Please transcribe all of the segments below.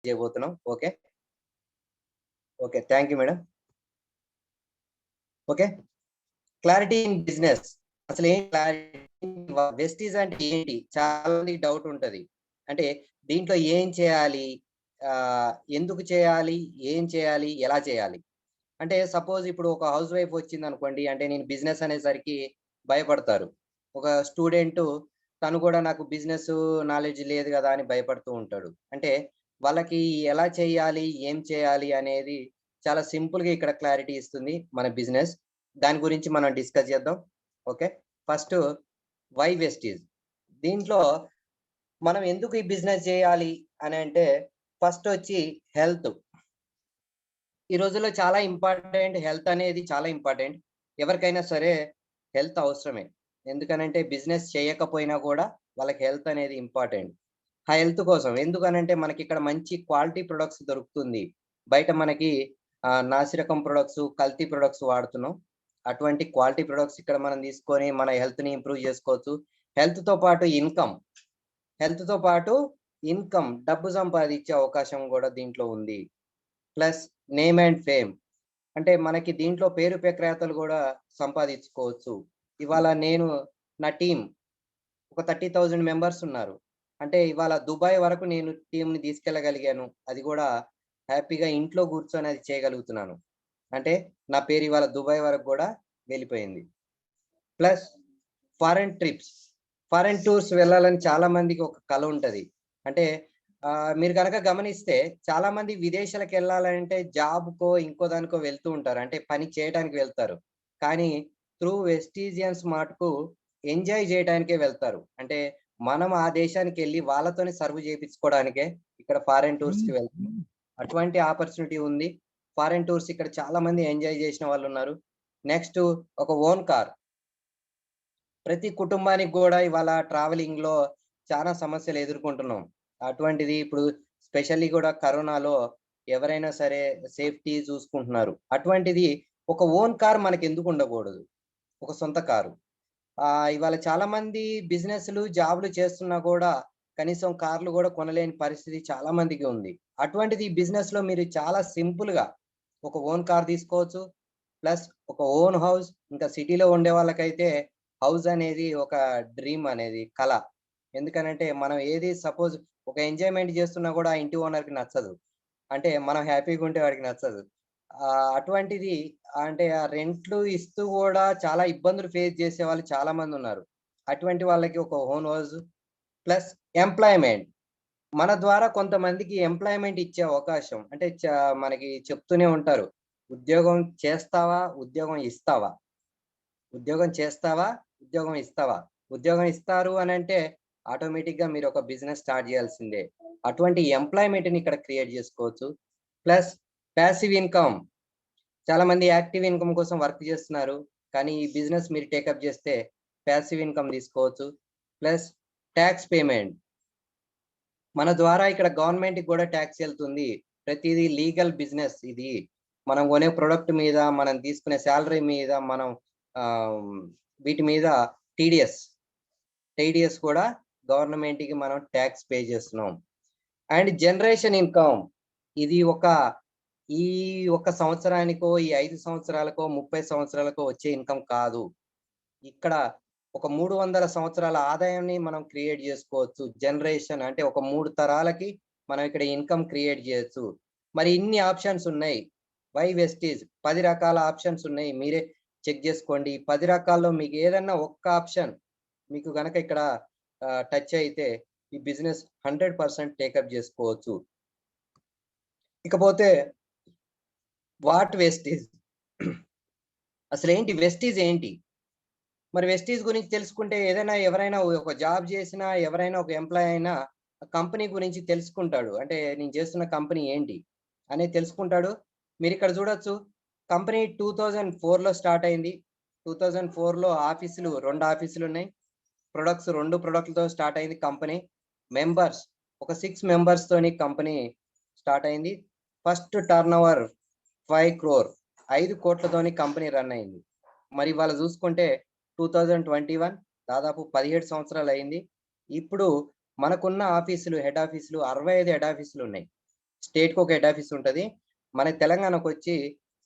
చేయబోతున్నాం. Okay. Okay. Thank you madam. Okay. Clarity in business. అసలు ఏం క్లారిటీ, వెస్టీజ్ అంటే ఏంటి? చాలా మందికి డౌట్ ఉంటది. అంటే దీంట్లో ఏం చేయాలి? ఎందుకు చేయాలి? ఏం చేయాలి? ఎలా చేయాలి? అంటే సపోజ్ ఇప్పుడు ఒక హౌస్ వైఫ్ వచ్చిందనుకోండి. అంటే నేను బిజినెస్ అనేసరికి భయపడతారు. ఒక స్టూడెంటు తను కూడా నాకు బిజినెస్ నాలెడ్జ్ లేదు గదా! అని భయపడుతూ ఉంటాడు. అంటే వాళ్ళకి ఎలా చేయాలి? ఏం చేయాలి? అనేది చాలా సింపుల్‌గా ఇక్కడ క్లారిటీ ఇస్తుంది మన బిజినెస్. దాని గురించి మనం డిస్కస్ చేద్దాం. ఓకే. ఫస్టు వై వెస్టీజ్? దీంట్లో మనం ఎందుకు ఈ బిజినెస్ చేయాలి అనంటే ఫస్టొచ్చి హెల్త్. ఈ రోజుల్లో చాలా ఇంపార్టెంట్. హెల్త్ అనేది చాలా ఇంపార్టెంట్. ఎవరికైనా సరే హెల్త్ అవసరమే. ఎందుకనంటే బిజినెస్ చేయకపోయినా కూడా వాళ్ళకి హెల్త్ అనేది ఇంపార్టెంట్. ఆ హెల్త్ కోసం ఎందుకనంటే మనకిక్కడ మంచి క్వాలిటీ ప్రొడక్ట్స్ దొరుకుతుంది. బయట మనకి నాసిరకం ప్రొడక్ట్స్, కల్తీ ప్రొడక్ట్స్ వాడుతున్నాం. అటువంటి క్వాలిటీ ప్రొడక్ట్స్ ఇక్కడ మనం తీసుకొని మన హెల్త్‌ని ఇంప్రూవ్ చేసుకోవచ్చు. హెల్త్‌తో పాటు ఇన్‌కమ్. హెల్త్‌తో పాటు ఇన్‌కమ్, డబ్బు సంపాదించే అవకాశం గూడా దీంట్లో ఉంది. Plus name and fame. అంటే మనకి దీంట్లో పేరు ప్రఖ్యాతలు గూడా సంపాదించుకోవచ్చు. ఇవాళ నేను నా టీమ్ ఒక 30,000 మెంబర్స్ ఉన్నారు. అంటే ఇవాళ దుబాయ్ వరకు నేను టీమ్‌ని తీసుకెళ్ళగలిగాను. అది గూడా హ్యాపీగా ఇంట్లో కూర్చొని అది చేయగలుగుతున్నాను. అంటే నా పేరు ఇవాళ దుబాయ్ వరకు గూడా వెళ్ళిపోయింది. Plus foreign trips. Foreign tours వెళ్ళాలని చాలా మందికి ఒక కల ఉంటది. అంటే మీరు గనక గమనిస్తే చాలా మంది విదేశాలకెళ్ళాలంటే జాబ్‌కో, ఇంకో దానికో వెళ్తూ ఉంటారు. అంటే పని చేయటానికి వెళ్తారు. కానీ త్రూ వెస్టీజియన్స్ మటుకు ఎంజాయ్ జేయటానికే వెళ్తారు. అంటే మనం ఆ దేశానికెళ్ళి వాళ్ళతోనే సర్వ్ చేపించుకోవడానికే ఇక్కడ ఫారెన్ టూర్స్‌కి వెళ్తాం. అటువంటి ఆపర్చునిటీ ఉంది. ఫారెన్ టూర్స్ ఇక్కడ చాలా మంది ఎంజాయ్ జేసిన వాళ్ళున్నారు. నెక్స్టు ఒక ఓన్ కార్. ప్రతి కుటుంబానికి గూడా ఇవాళ ట్రావెలింగ్‌లో చానా సమస్యలు ఎదుర్కొంటున్నాం. అటువంటిది ఇప్పుడు స్పెషల్లీ గూడా కరోనాలో ఎవరైనా సరే సేఫ్టీ చూసుకుంటున్నారు. అటువంటిది ఒక ఓన్ కార్ మనకెందుకు ఉండకూడదు? ఒక సొంత కారు. ఇవాళ చాలా మంది బిజినెస్‌లు, జాబ్‌లు చేస్తున్నా గూడా కనీసం కార్లు గూడా కొనలేని పరిస్థితి చాలా మందికి ఉంది. అటువంటిది ఈ బిజినెస్‌లో మీరు చాలా సింపుల్‌గా ఒక ఓన్ కార్ తీసుకోవచ్చు. ప్లస్ ఒక ఓన్ హౌస్. ఇంకా సిటీలో ఉండే వాళ్ళకైతే హౌస్ అనేది ఒక డ్రీమ్ అనేది కల. ఎందుకనంటే మనం ఏది సపోజ్ ఒక ఎంజాయ్‌మెంట్ చేస్తున్నా గూడా ఆ ఇంటి ఓనర్‌కి నచ్చదు. అంటే మనం హ్యాపీగా ఉంటే వాడికి నచ్చదు. అటువంటిది అంటే ఆ రెంట్లు ఇస్తూ గూడా చాలా ఇబ్బందులు ఫేస్ చేసేవాళ్ళు చాలా మందున్నారు. అటువంటి వాళ్ళకి ఒక ఓన్ హౌస్ ప్లస్ ఎంప్లాయ్‌మెంట్. మన ద్వారా కొంతమందికి ఎంప్లాయ్‌మెంట్ ఇచ్చే అవకాశం. అంటే మనకి చెప్తూనే ఉంటారు. ఉద్యోగం చేస్తావా? ఉద్యోగం ఇస్తావా? ఉద్యోగం చేస్తావా? ఉద్యోగం ఇస్తావా? ఉద్యోగం ఇస్తారు అనంటే ఆటోమేటిక్‌గా మీరొక బిజినెస్ స్టార్ట్ చేయాల్సిందే. అటువంటి ఎంప్లాయ్‌మెంట్‌ని ఇక్కడ క్రియేట్ చేసుకోవచ్చు. Plus passive income. చాలా మంది యాక్టివ్ ఇన్‌కమ్ కోసం వర్క్ చేస్తున్నారు. కానీ ఈ బిజినెస్ మీరు టేకప్ చేస్తే పాసివ్ ఇన్‌కమ్ తీసుకోవచ్చు. Plus talks payment. మన ద్వారా ఇక్కడ గవర్నమెంట్‌కి గూడా టాక్స్ ఎళ్తుంది. ప్రతీదీ లీగల్ బిజినెస్ ఇది. మనం కొనే ప్రొడక్ట్ మీద, మనం తీసుకునే సాలరీ మీద, మనం ఆహ్, వీటి మీద టీడీఎస్, టీడీఎస్ కూడా గవర్నమెంట్‌కి మనం టాక్స్ పే చేస్తున్నాం. And generation income. ఇది ఈ ఒక సంవత్సరానికో, ఈ 5 సంవత్సరాలకో, 30 సంవత్సరాలకో వచ్చే ఇన్‌కమ్ కాదు. ఇక్కడ ఒక 300 సంవత్సరాల ఆదాయాన్ని మనం క్రియేట్ జేసుకోవచ్చు. జనరేషన్ అంటే ఒక 3 తరాలకి మనం ఇక్కడ ఇన్‌కమ్ క్రియేట్ జేయొచ్చు. మరి ఇన్ని ఆప్షన్స్ ఉన్నాయి. వై వెస్టీజ్ 10 రకాల ఆప్షన్స్ ఉన్నాయి. మీరే చెక్ జేసుకోండి. 10 రకాల్లో మీకు ఏదన్నా ఒక్క ఆప్షన్ మీకు గనక ఇక్కడ టచ్ అయితే ఈ బిజినెస్ 100% టేకప్ జేసుకోవచ్చు. ఇకపోతే వాట్ వెస్టీజ్? అసలేంటి వెస్టీజ్ ఏంటి? మరి వెస్టీజ్ గురించి తెలుసుకుంటే ఎవరైనా ఒక జాబ్ చేసినా, ఎవరైనా ఒక ఎంప్లాయీ అయినా కంపెనీ గురించి తెలుసుకుంటాడు. అంటే నేను చేస్తున్న కంపెనీ ఏంటి అనేది తెలుసుకుంటాడు. మీరిక్కడ చూడొచ్చు. కంపెనీ 2004లో స్టార్ట్ అయింది. 2004లో ఆఫీసులు 2 ఆఫీసులున్నాయి. ప్రొడక్ట్స్ 2 ప్రొడక్ట్‌లతో స్టార్ట్ అయింది కంపెనీ. మెంబర్స్ ఒక 6 మెంబర్స్‌తోని కంపెనీ స్టార్ట్ అయింది. ఫస్ట్ టర్నోవర్ 5 క్రోర్ 5,00,00,000తోని కంపెనీ రన్ అయింది. మరి ఇవాళ చూసుకుంటే 2021 దాదాపు 17 సంవత్సరాలయింది. ఇప్పుడు మనకున్న ఆఫీసులు, హెడ్ ఆఫీసులు 65 హెడ్ ఆఫీసులున్నాయి. స్టేట్‌కి ఒక హెడ్ ఆఫీస్ ఉంటది. మన తెలంగాణకొచ్చి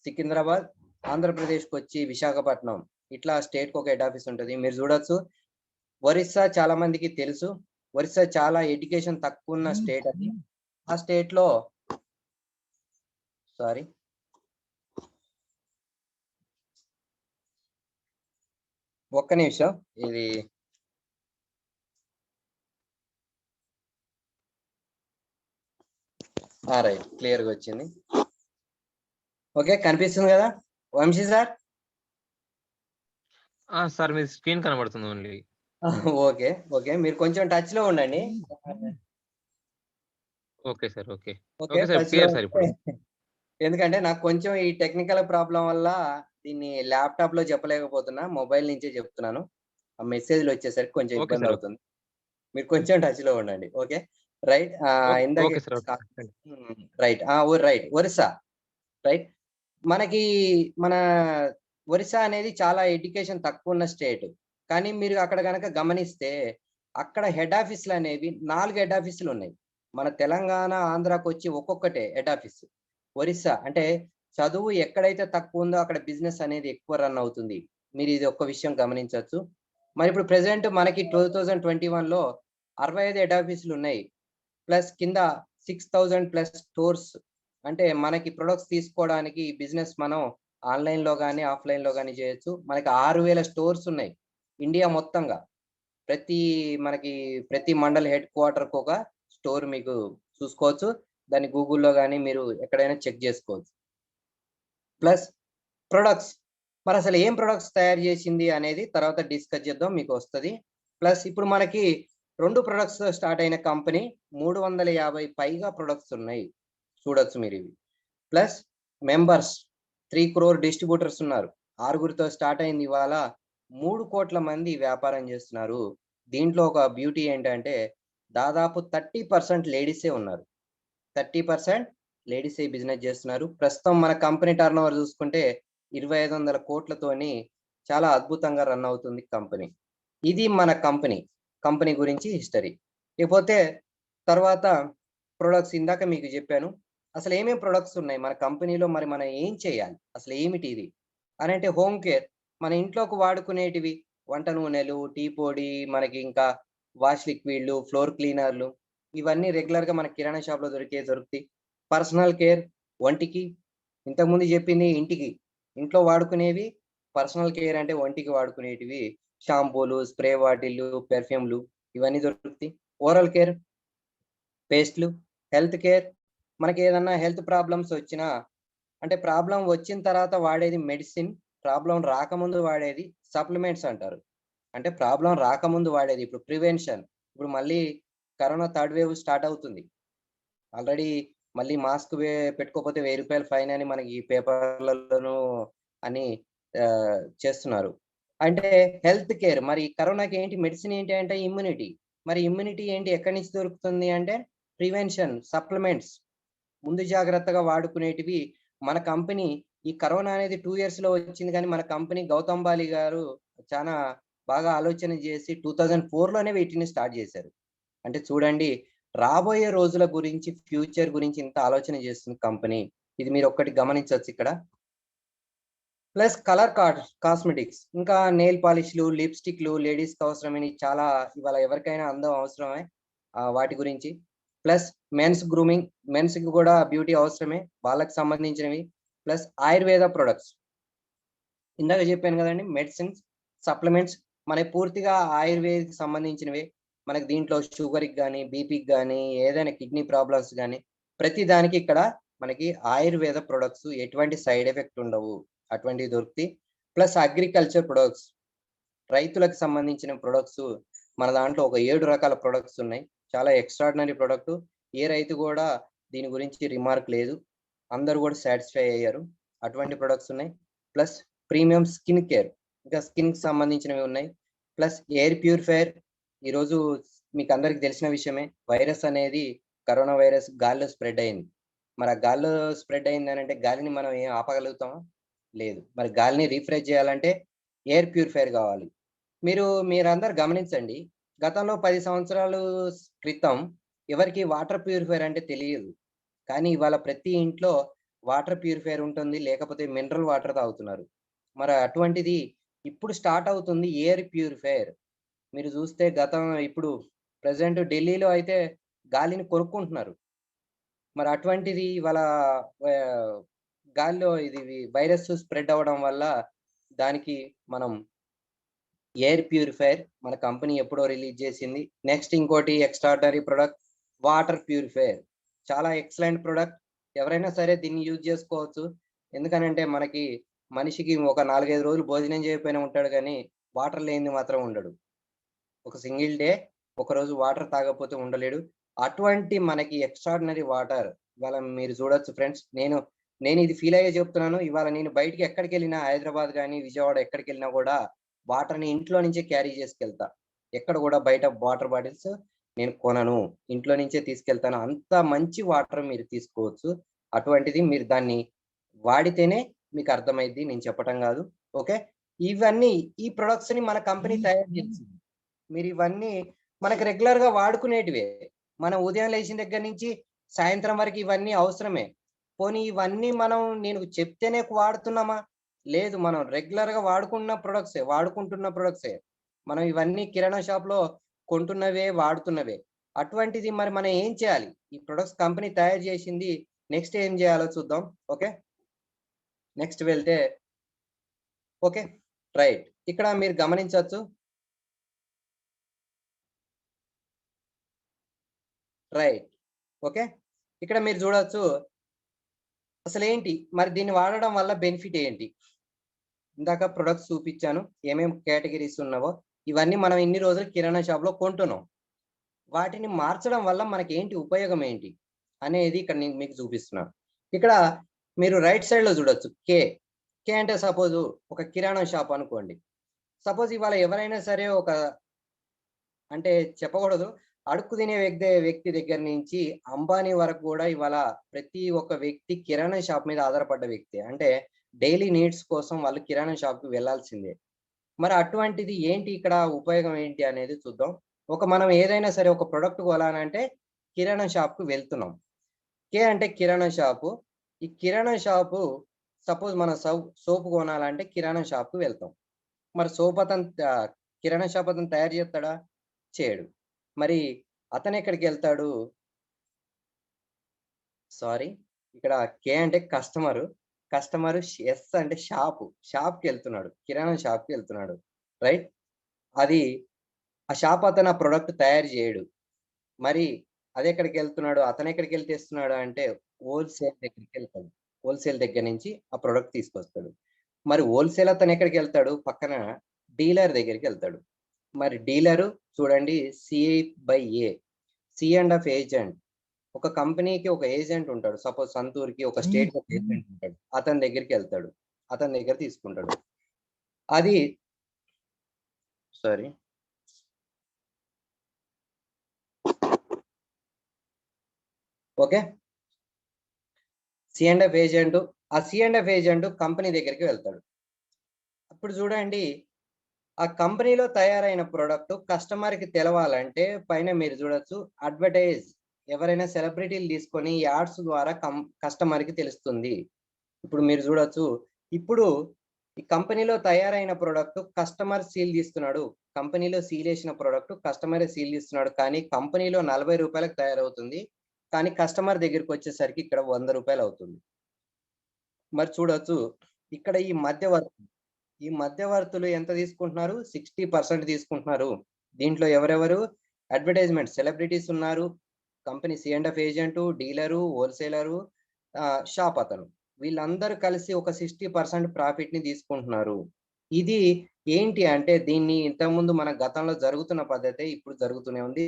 సికింద్రాబాద్, ఆంధ్రప్రదేశ్‌కొచ్చి విశాఖపట్నం. ఇట్లా స్టేట్‌కి ఒక హెడ్ ఆఫీస్ ఉంటది. మీరు చూడొచ్చు. ఒరిస్సా చాలా మందికి తెలుసు. ఒరిస్సా చాలా ఎడ్యుకేషన్ తక్కువున్న స్టేట్ అది. ఆ స్టేట్‌లో సారీ. ఒక్క నిమిషం. ఇది రైట్. క్లియర్‌గా వచ్చింది. ఓకే. కనిపిస్తుంది గదా! వంశీ సార్? సార్ మీ స్క్రీన్ కనబడుతుంది ఓన్లీ. ఓకే. ఓకే. మీరు కొంచెం టచ్‌లో ఉండండి. Okay sir. Okay. Okay. Okay sir. టచ్‌లో క్లియర్ సార్ ఉంటే ఇప్పుడు. ఎందుకంటే నాకు కొంచెం ఈ టెక్నికల్ ప్రాబ్లమ్ వల్ల దీన్ని ల్యాప్‌టాప్‌లో చెప్పలేకపోతున్నా. మొబైల్ నుంచే చెప్తున్నాను. ఆ మెసేజ్‌లొచ్చేసరికి కొంచెం ఓకే సార్. ఓకే. ఇబ్బందవుతుంది. మీరు కొంచెం టచ్‌లో ఉండండి. ఓకే. రైట్. ఇందాక okay sir. Okay. Right. Right. Orissa. Right. మనకి మన ఒరిస్సా అనేది చాలా ఎడ్యుకేషన్ తక్కువున్న స్టేట్. కానీ మీరు అక్కడ గనక గమనిస్తే, అక్కడ హెడ్ ఆఫీస్‌లనేవి 4 హెడ్ ఆఫీసులున్నాయి. మన తెలంగాణ, ఆంధ్రాకొచ్చి ఒక్కొక్కటే హెడ్ ఆఫీస్. ఒరిస్సా అంటే చదువు ఎక్కడైతే తక్కువుందో అక్కడ బిజినెస్ అనేది ఎక్కువ రన్ అవుతుంది. మీరు ఇది ఒక్క విషయం గమనించొచ్చు. మరి ఇప్పుడు ప్రెజెంట్ మనకి 2021లో 65 హెడ్ ఆఫీసులున్నాయి. ప్లస్ కింద 6000 ప్లస్ స్టోర్స్. అంటే మనకి ప్రొడక్ట్స్ తీసుకోవడానికి ఈ బిజినెస్ మనం ఆన్‌లైన్‌లో గాని, ఆఫ్‌లైన్‌లో గాని చేయొచ్చు. మనకి 6000 స్టోర్స్ ఉన్నాయి. ఇండియా మొత్తంగా. ప్రతి మనకి ప్రతి మండల్ హెడ్ క్వార్టర్‌కి ఒక స్టోర్ మీకు చూసుకోవచ్చు. దాన్ని గూగుల్‌లో గాని మీరు ఎక్కడైనా చెక్ చేసుకోవచ్చు. Plus products. మరసలు ఏం ప్రొడక్ట్స్ తయారు జేసింది అనేది తర్వాత డిస్కస్ చేద్దాం మీకొస్తది. ప్లస్ ఇప్పుడు మనకి 2 ప్రొడక్ట్స్‌తో స్టార్ట్ అయిన కంపెనీ 350 పైగా ప్రొడక్ట్స్ ఉన్నాయి. చూడొచ్చు మీరివి. ప్లస్ మెంబర్స్ 3,00,00,000 డిస్ట్రిబ్యూటర్స్ ఉన్నారు. ఆరుగురితో స్టార్ట్ అయింది ఇవాళ 3,00,00,000 మంది వ్యాపారం జేస్తున్నారు. దీంట్లో ఒక బ్యూటీ ఏంటంటే దాదాపు 30% లేడీసే ఉన్నారు. 30% లేడీసే ఈ బిజినెస్ జేస్తున్నారు. ప్రస్తుతం మన కంపెనీ టర్నోవర్ జూసుకుంటే 2,500 కోట్లతోని చాలా అద్భుతంగా రన్ అవుతుంది కంపెనీ. ఇది మన కంపెనీ. కంపెనీ గురించి హిస్టరీ. ఇకపోతే తర్వాత ప్రొడక్ట్స్ ఇందాక మీకు జెప్పాను. అసలు ఏమేం ప్రొడక్ట్స్ ఉన్నాయి మన కంపెనీలో మరి మనం ఏం చేయాలి? అసలు ఏమిటి ఇది? అనంటే హోమ్ కేర్. మన ఇంట్లోకి వాడుకునేటివి వంట నూనెలు, టీ పొడి, మనకి ఇంకా వాష్ లిక్విడ్‌లు, ఫ్లోర్ క్లీనర్‌లు ఇవన్నీ రెగ్యులర్‌గా మన కిరాణా షాప్‌లో దొరుకుతాయి. పర్సనల్ కేర్ ఒంటికి, ఇంతకుముందు జెప్పింది ఇంటికి. ఇంట్లో వాడుకునేవి పర్సనల్ కేర్ అంటే ఒంటికి వాడుకునేటివి షాంపూలు, స్ప్రే బాటిల్లు, పెర్ఫ్యూమ్‌లు ఇవన్నీ దొరుకుతాయి. ఓరల్ కేర్, పేస్ట్‌లు, హెల్త్ కేర్ మనకేదన్నా హెల్త్ ప్రాబ్లమ్స్ వచ్చినా అంటే ప్రాబ్లమ్ వచ్చిన తర్వాత వాడేది మెడిసిన్. ప్రాబ్లమ్ రాకముందు వాడేది సప్లిమెంట్స్ అంటారు. అంటే ప్రాబ్లమ్ రాకముందు వాడేది. ఇప్పుడు ప్రివెన్షన్. ఇప్పుడు మళ్ళీ కరోనా థర్డ్ వేవ్ స్టార్ట్ అవుతుంది. ఆల్రెడీ మళ్ళీ మాస్క్ పెట్టుకోకపోతే రూ. 1000 ఫైన్ అని మనకి పేపర్‌లలోనూ అని చేస్తున్నారు. అంటే హెల్త్ కేర్ మరి కరోనాకి ఏంటి మెడిసిన్ ఏంటి అంటే ఇమ్యూనిటీ. మరి ఇమ్యూనిటీ ఏంటి ఎక్కడి నుంచి దొరుకుతుంది అంటే ప్రివెన్షన్, సప్లిమెంట్స్. ముందు జాగ్రత్తగా వాడుకునేటివి మన కంపెనీ ఈ కరోనా అనేది 2 ఇయర్స్‌లో వచ్చింది గానీ, మన కంపెనీ గౌతమ్ బాలి గారు చానా బాగా ఆలోచన చేసి 2004లోనే వీటిని స్టార్ట్ చేశారు. అంటే చూడండి, రాబోయే రోజుల గురించి, ఫ్యూచర్ గురించి ఇంత ఆలోచన చేస్తుంది కంపెనీ. ఇది మీరొక్కటి గమనించొచ్చిక్కడ. Plus colour cosmetics. ఇంకా నెయిల్ పాలిష్‌లు, లిప్‌స్టిక్‌లు లేడీస్‌కి అవసరమైనయి చాలా ఇవాళ ఎవరికైనా అందం అవసరమే. వాటి గురించి. Plus men's grooming. మెన్స్‌కి గూడా బ్యూటీ అవసరమే. వాళ్ళకి సంబంధించినవి. Plus Ayurveda products. ఇందాక జెప్పాను గదండీ! మెడిసిన్స్, సప్లిమెంట్స్ మనయి పూర్తిగా ఆయుర్వేదిక్‌కి సంబంధించినవే. మనకు దీంట్లో షుగర్‌కి గాని, బీపీకి గాని, ఏదైనా కిడ్నీ ప్రాబ్లమ్స్ గాని, ప్రతి దానికి ఇక్కడ మనకి ఆయుర్వేద ప్రొడక్ట్స్ ఎటువంటి సైడ్ ఎఫెక్ట్ ఉండవు. అటువంటివి దొరుకుతాయి. Plus agriculture products. రైతులకు సంబంధించిన ప్రొడక్ట్స్ మన దాంట్లో ఒక 7 రకాల ప్రొడక్ట్స్ ఉన్నాయి. చాలా ఎక్స్ట్రార్డినరీ ప్రొడక్ట్. ఏ రైతు గూడా దీని గురించి రిమార్క్ లేదు. అందరూ గూడా సాటిస్ఫై అయ్యారు. అటువంటి ప్రొడక్ట్స్ ఉన్నాయి. Plus premium skin care. ఇంకా స్కిన్‌కి సంబంధించినవి ఉన్నాయి. Plus air purifier. ఈరోజు మీకందరికి తెలిసిన విషయమే. వైరస్ అనేది కరోనా వైరస్ గాల్లో స్ప్రెడ్ అయింది. మరి ఆ గాల్లో స్ప్రెడ్ అయిందనంటే గాలిని మనం ఏం ఆపగలుగుతామా? లేదు. మరి గాలిని రీఫ్రెష్ చేయాలంటే ఎయిర్ ప్యూరిఫైయర్ గావాలి. మీరందరూ గమనించండి. గతంలో 10 సంవత్సరాలు క్రితం ఎవరికీ వాటర్ ప్యూరిఫైయర్ అంటే తెలియదు. కానీ ఇవాళ ప్రతి ఇంట్లో వాటర్ ప్యూరిఫైయర్ ఉంటుంది. లేకపోతే మినరల్ వాటర్ తాగుతున్నారు. మరి అటువంటిది ఇప్పుడు స్టార్ట్ అవుతుంది ఎయిర్ ప్యూరిఫైయర్. మీరు చూస్తే ఇప్పుడు ప్రెజెంట్ ఢిల్లీలో అయితే గాలిని కొనుక్కుంటున్నారు. మరి అటువంటిది ఇవాళ గాలిలో ఇది వైరస్ స్ప్రెడ్ అవ్వడం వల్ల దానికి మనం ఎయిర్ ప్యూరిఫైయర్ మన కంపెనీ ఎప్పుడో రిలీజ్ చేసింది. నెక్స్ట్ ఇంకోటి ఎక్స్ట్రార్డినరీ ప్రొడక్ట్ వాటర్ ప్యూరిఫైయర్. చాలా ఎక్సలెంట్ ప్రొడక్ట్. ఎవరైనా సరే దీన్ని యూజ్ చేసుకోవచ్చు. ఎందుకనంటే మనిషికి ఒక 4, 5 రోజులు భోజనం చేయకపోయినా ఉంటాడు గానీ, వాటర్ లేనిది మాత్రం ఉండడు. ఒక సింగిల్ డే ఒకరోజు వాటర్ తాగకపోతే ఉండలేడు. అటువంటి మనకి ఎక్స్ట్రార్డినరీ వాటర్ ఇవాళ మీరు చూడొచ్చు ఫ్రెండ్స్. నేను ఇది ఫీల్ అయ్యే చెప్తున్నాను. ఇవాళ నేను బయటికి ఎక్కడికెళ్ళినా హైదరాబాద్ గాని, విజయవాడ ఎక్కడికెళ్ళినా కూడా వాటర్‌ని ఇంట్లో నుంచే క్యారీ చేసుకెళ్తా. ఎక్కడ కూడా బయట వాటర్ బాటిల్స్ నేను కొనను. ఇంట్లో నుంచే తీసుకెళ్తాను. అంత మంచి వాటర్ మీరు తీసుకోవచ్చు. అటువంటిది మీరు దాన్ని వాడితేనే మీకు అర్థమైద్ది. నేను చెప్పటం కాదు. ఓకే. ఈ ప్రొడక్ట్స్‌ని మన కంపెనీ తయారు చేసింది. మీరు ఇవన్నీ మనకు రెగ్యులర్‌గా వాడుకునేటివే. మనం ఉదయం లేచిన దగ్గర నుంచి సాయంత్రం వరకు ఇవన్నీ అవసరమే. పోనీ ఇవన్నీ నేను చెప్తేనే వాడుతున్నామా? లేదు. మనం రెగ్యులర్‌గా వాడుకుంటున్న ప్రొడక్ట్సే. మనం ఇవన్నీ కిరాణా షాప్‌లో కొంటున్నవే, వాడుతున్నవే. అటువంటిది మరి మనం ఏం చేయాలి? ఈ ప్రొడక్ట్స్ కంపెనీ తయారు చేసింది. నెక్స్ట్ ఏం చేయాలో చూద్దాం. ఓకే. నెక్స్ట్ వెళ్తే ఓకే. రైట్. ఇక్కడ మీరు గమనించొచ్చు. రైట్. ఓకే. ఇక్కడ మీరు చూడొచ్చు. అసలేంటి? మరి దీన్ని వాడడం వల్ల బెనిఫిట్ ఏంటి? ఇందాక ప్రొడక్ట్స్ చూపిచ్చాను. ఏమేం కేటగరీస్ ఉన్నవో. ఇవన్నీ మనం ఇన్ని రోజులు కిరాణా షాప్‌లో కొంటున్నాం. వాటిని మార్చడం వల్ల మనకేంటి ఉపయోగం ఏంటి? అనేది ఇక్కడ నేను మీకు చూపిస్తున్నాను. ఇక్కడ మీరు రైట్ సైడ్‌లో చూడొచ్చు. కే. కే అంటే సపోజు ఒక కిరాణా షాప్ అనుకోండి. సపోజ్ ఇవాళ ఎవరైనా సరే అంటే చెప్పకూడదు. అడుక్కు తినే వ్యక్తి దగ్గర నుంచి అంబానీ వరకు గూడా ఇవాళ ప్రతి ఒక్క వ్యక్తి కిరాణా షాప్ మీద ఆధారపడ్డ వ్యక్తే. అంటే డైలీ నీడ్స్ కోసం వాళ్ళు కిరాణా షాప్‌కి వెళ్ళాల్సిందే. మరి అటువంటిది ఏంటి ఇక్కడ ఉపయోగం ఏంటి అనేది చూద్దాం. మనం ఏదైనా సరే ఒక ప్రొడక్ట్ కొనాలంటే కిరాణా షాప్‌కి వెళ్తున్నాం. కే అంటే కిరాణా షాపు. ఈ కిరాణా షాపు సపోజ్ మనం సోపు కొనాలంటే కిరాణా షాప్‌కి వెళ్తాం. మరి కిరాణా షాప్ అతను తయారు చేస్తాడా? చేయడు. మరి అతనెక్కడికెళ్తాడు? సారీ. ఇక్కడ కే అంటే కస్టమరు. ఎస్ అంటే షాప్‌కెళ్తున్నాడు. కిరాణా షాప్‌కెళ్తున్నాడు. రైట్? అది ఆ షాప్ అతను ఆ ప్రొడక్ట్ తయారు చేయడు. మరి అదెక్కడికెళ్తున్నాడు? అతనెక్కడికెళ్ళి తెస్తున్నాడు అంటే హోల్‌సేల్ దగ్గరికెళ్తాడు. హోల్‌సేల్ దగ్గర నుంచి ఆ ప్రొడక్ట్ తీసుకొస్తాడు. మరి హోల్‌సేల్ అతనెక్కడికెళ్తాడు? పక్కన డీలర్ దగ్గరికెళ్తాడు. మరి డీలరు చూడండి C A. C and F agent. ఒక కంపెనీకి ఒక ఏజెంట్ ఉంటాడు. సపోజ్ సంతూర్‌కి ఒక స్టేట్‌కి ఒక ఏజెంట్ ఉంటాడు. అతని దగ్గరికెళ్తాడు. అతని దగ్గర తీసుకుంటాడు. అది sorry. Okay. C and F agent company దగ్గరికి వెళ్తాడు. అప్పుడు చూడండి ఆ కంపెనీలో తయారైన ప్రొడక్ట్ కస్టమర్‌కి తెలవాలంటే పైన మీరు చూడొచ్చు అడ్వర్టైజ్. ఎవరైనా సెలబ్రిటీలు తీసుకొని యాడ్స్ ద్వారా కస్టమర్‌కి తెలుస్తుంది. ఇప్పుడు మీరు చూడొచ్చు. ఇప్పుడు ఈ కంపెనీలో తయారైన ప్రొడక్ట్ కస్టమర్ సీల్ తీస్తున్నాడు. కంపెనీలో సీలేసిన ప్రొడక్ట్ కస్టమరే సీల్ తీస్తున్నాడు. కానీ కంపెనీలో రూ. 40కి తయారవుతుంది. కానీ కస్టమర్ దగ్గరికొచ్చేసరికి ఇక్కడ రూ. 100 అవుతుంది. మరి చూడొచ్చు. ఇక్కడ ఈ మధ్యవర్తులు ఎంత తీసుకుంటున్నారు? 60% తీసుకుంటున్నారు. దీంట్లో ఎవరెవరు? అడ్వర్టైజ్‌మెంట్ సెలబ్రిటీస్ ఉన్నారు. Company C and F agent, dealer, wholesaler, shop అతను. వీళ్ళందరూ కలిసి ఒక 60% ప్రాఫిట్‌ని తీసుకుంటున్నారు. ఇది ఏంటి అంటే దీన్ని ఇంతకుముందు మన గతంలో జరుగుతున్న పద్ధతే ఇప్పుడు జరుగుతూనే ఉంది.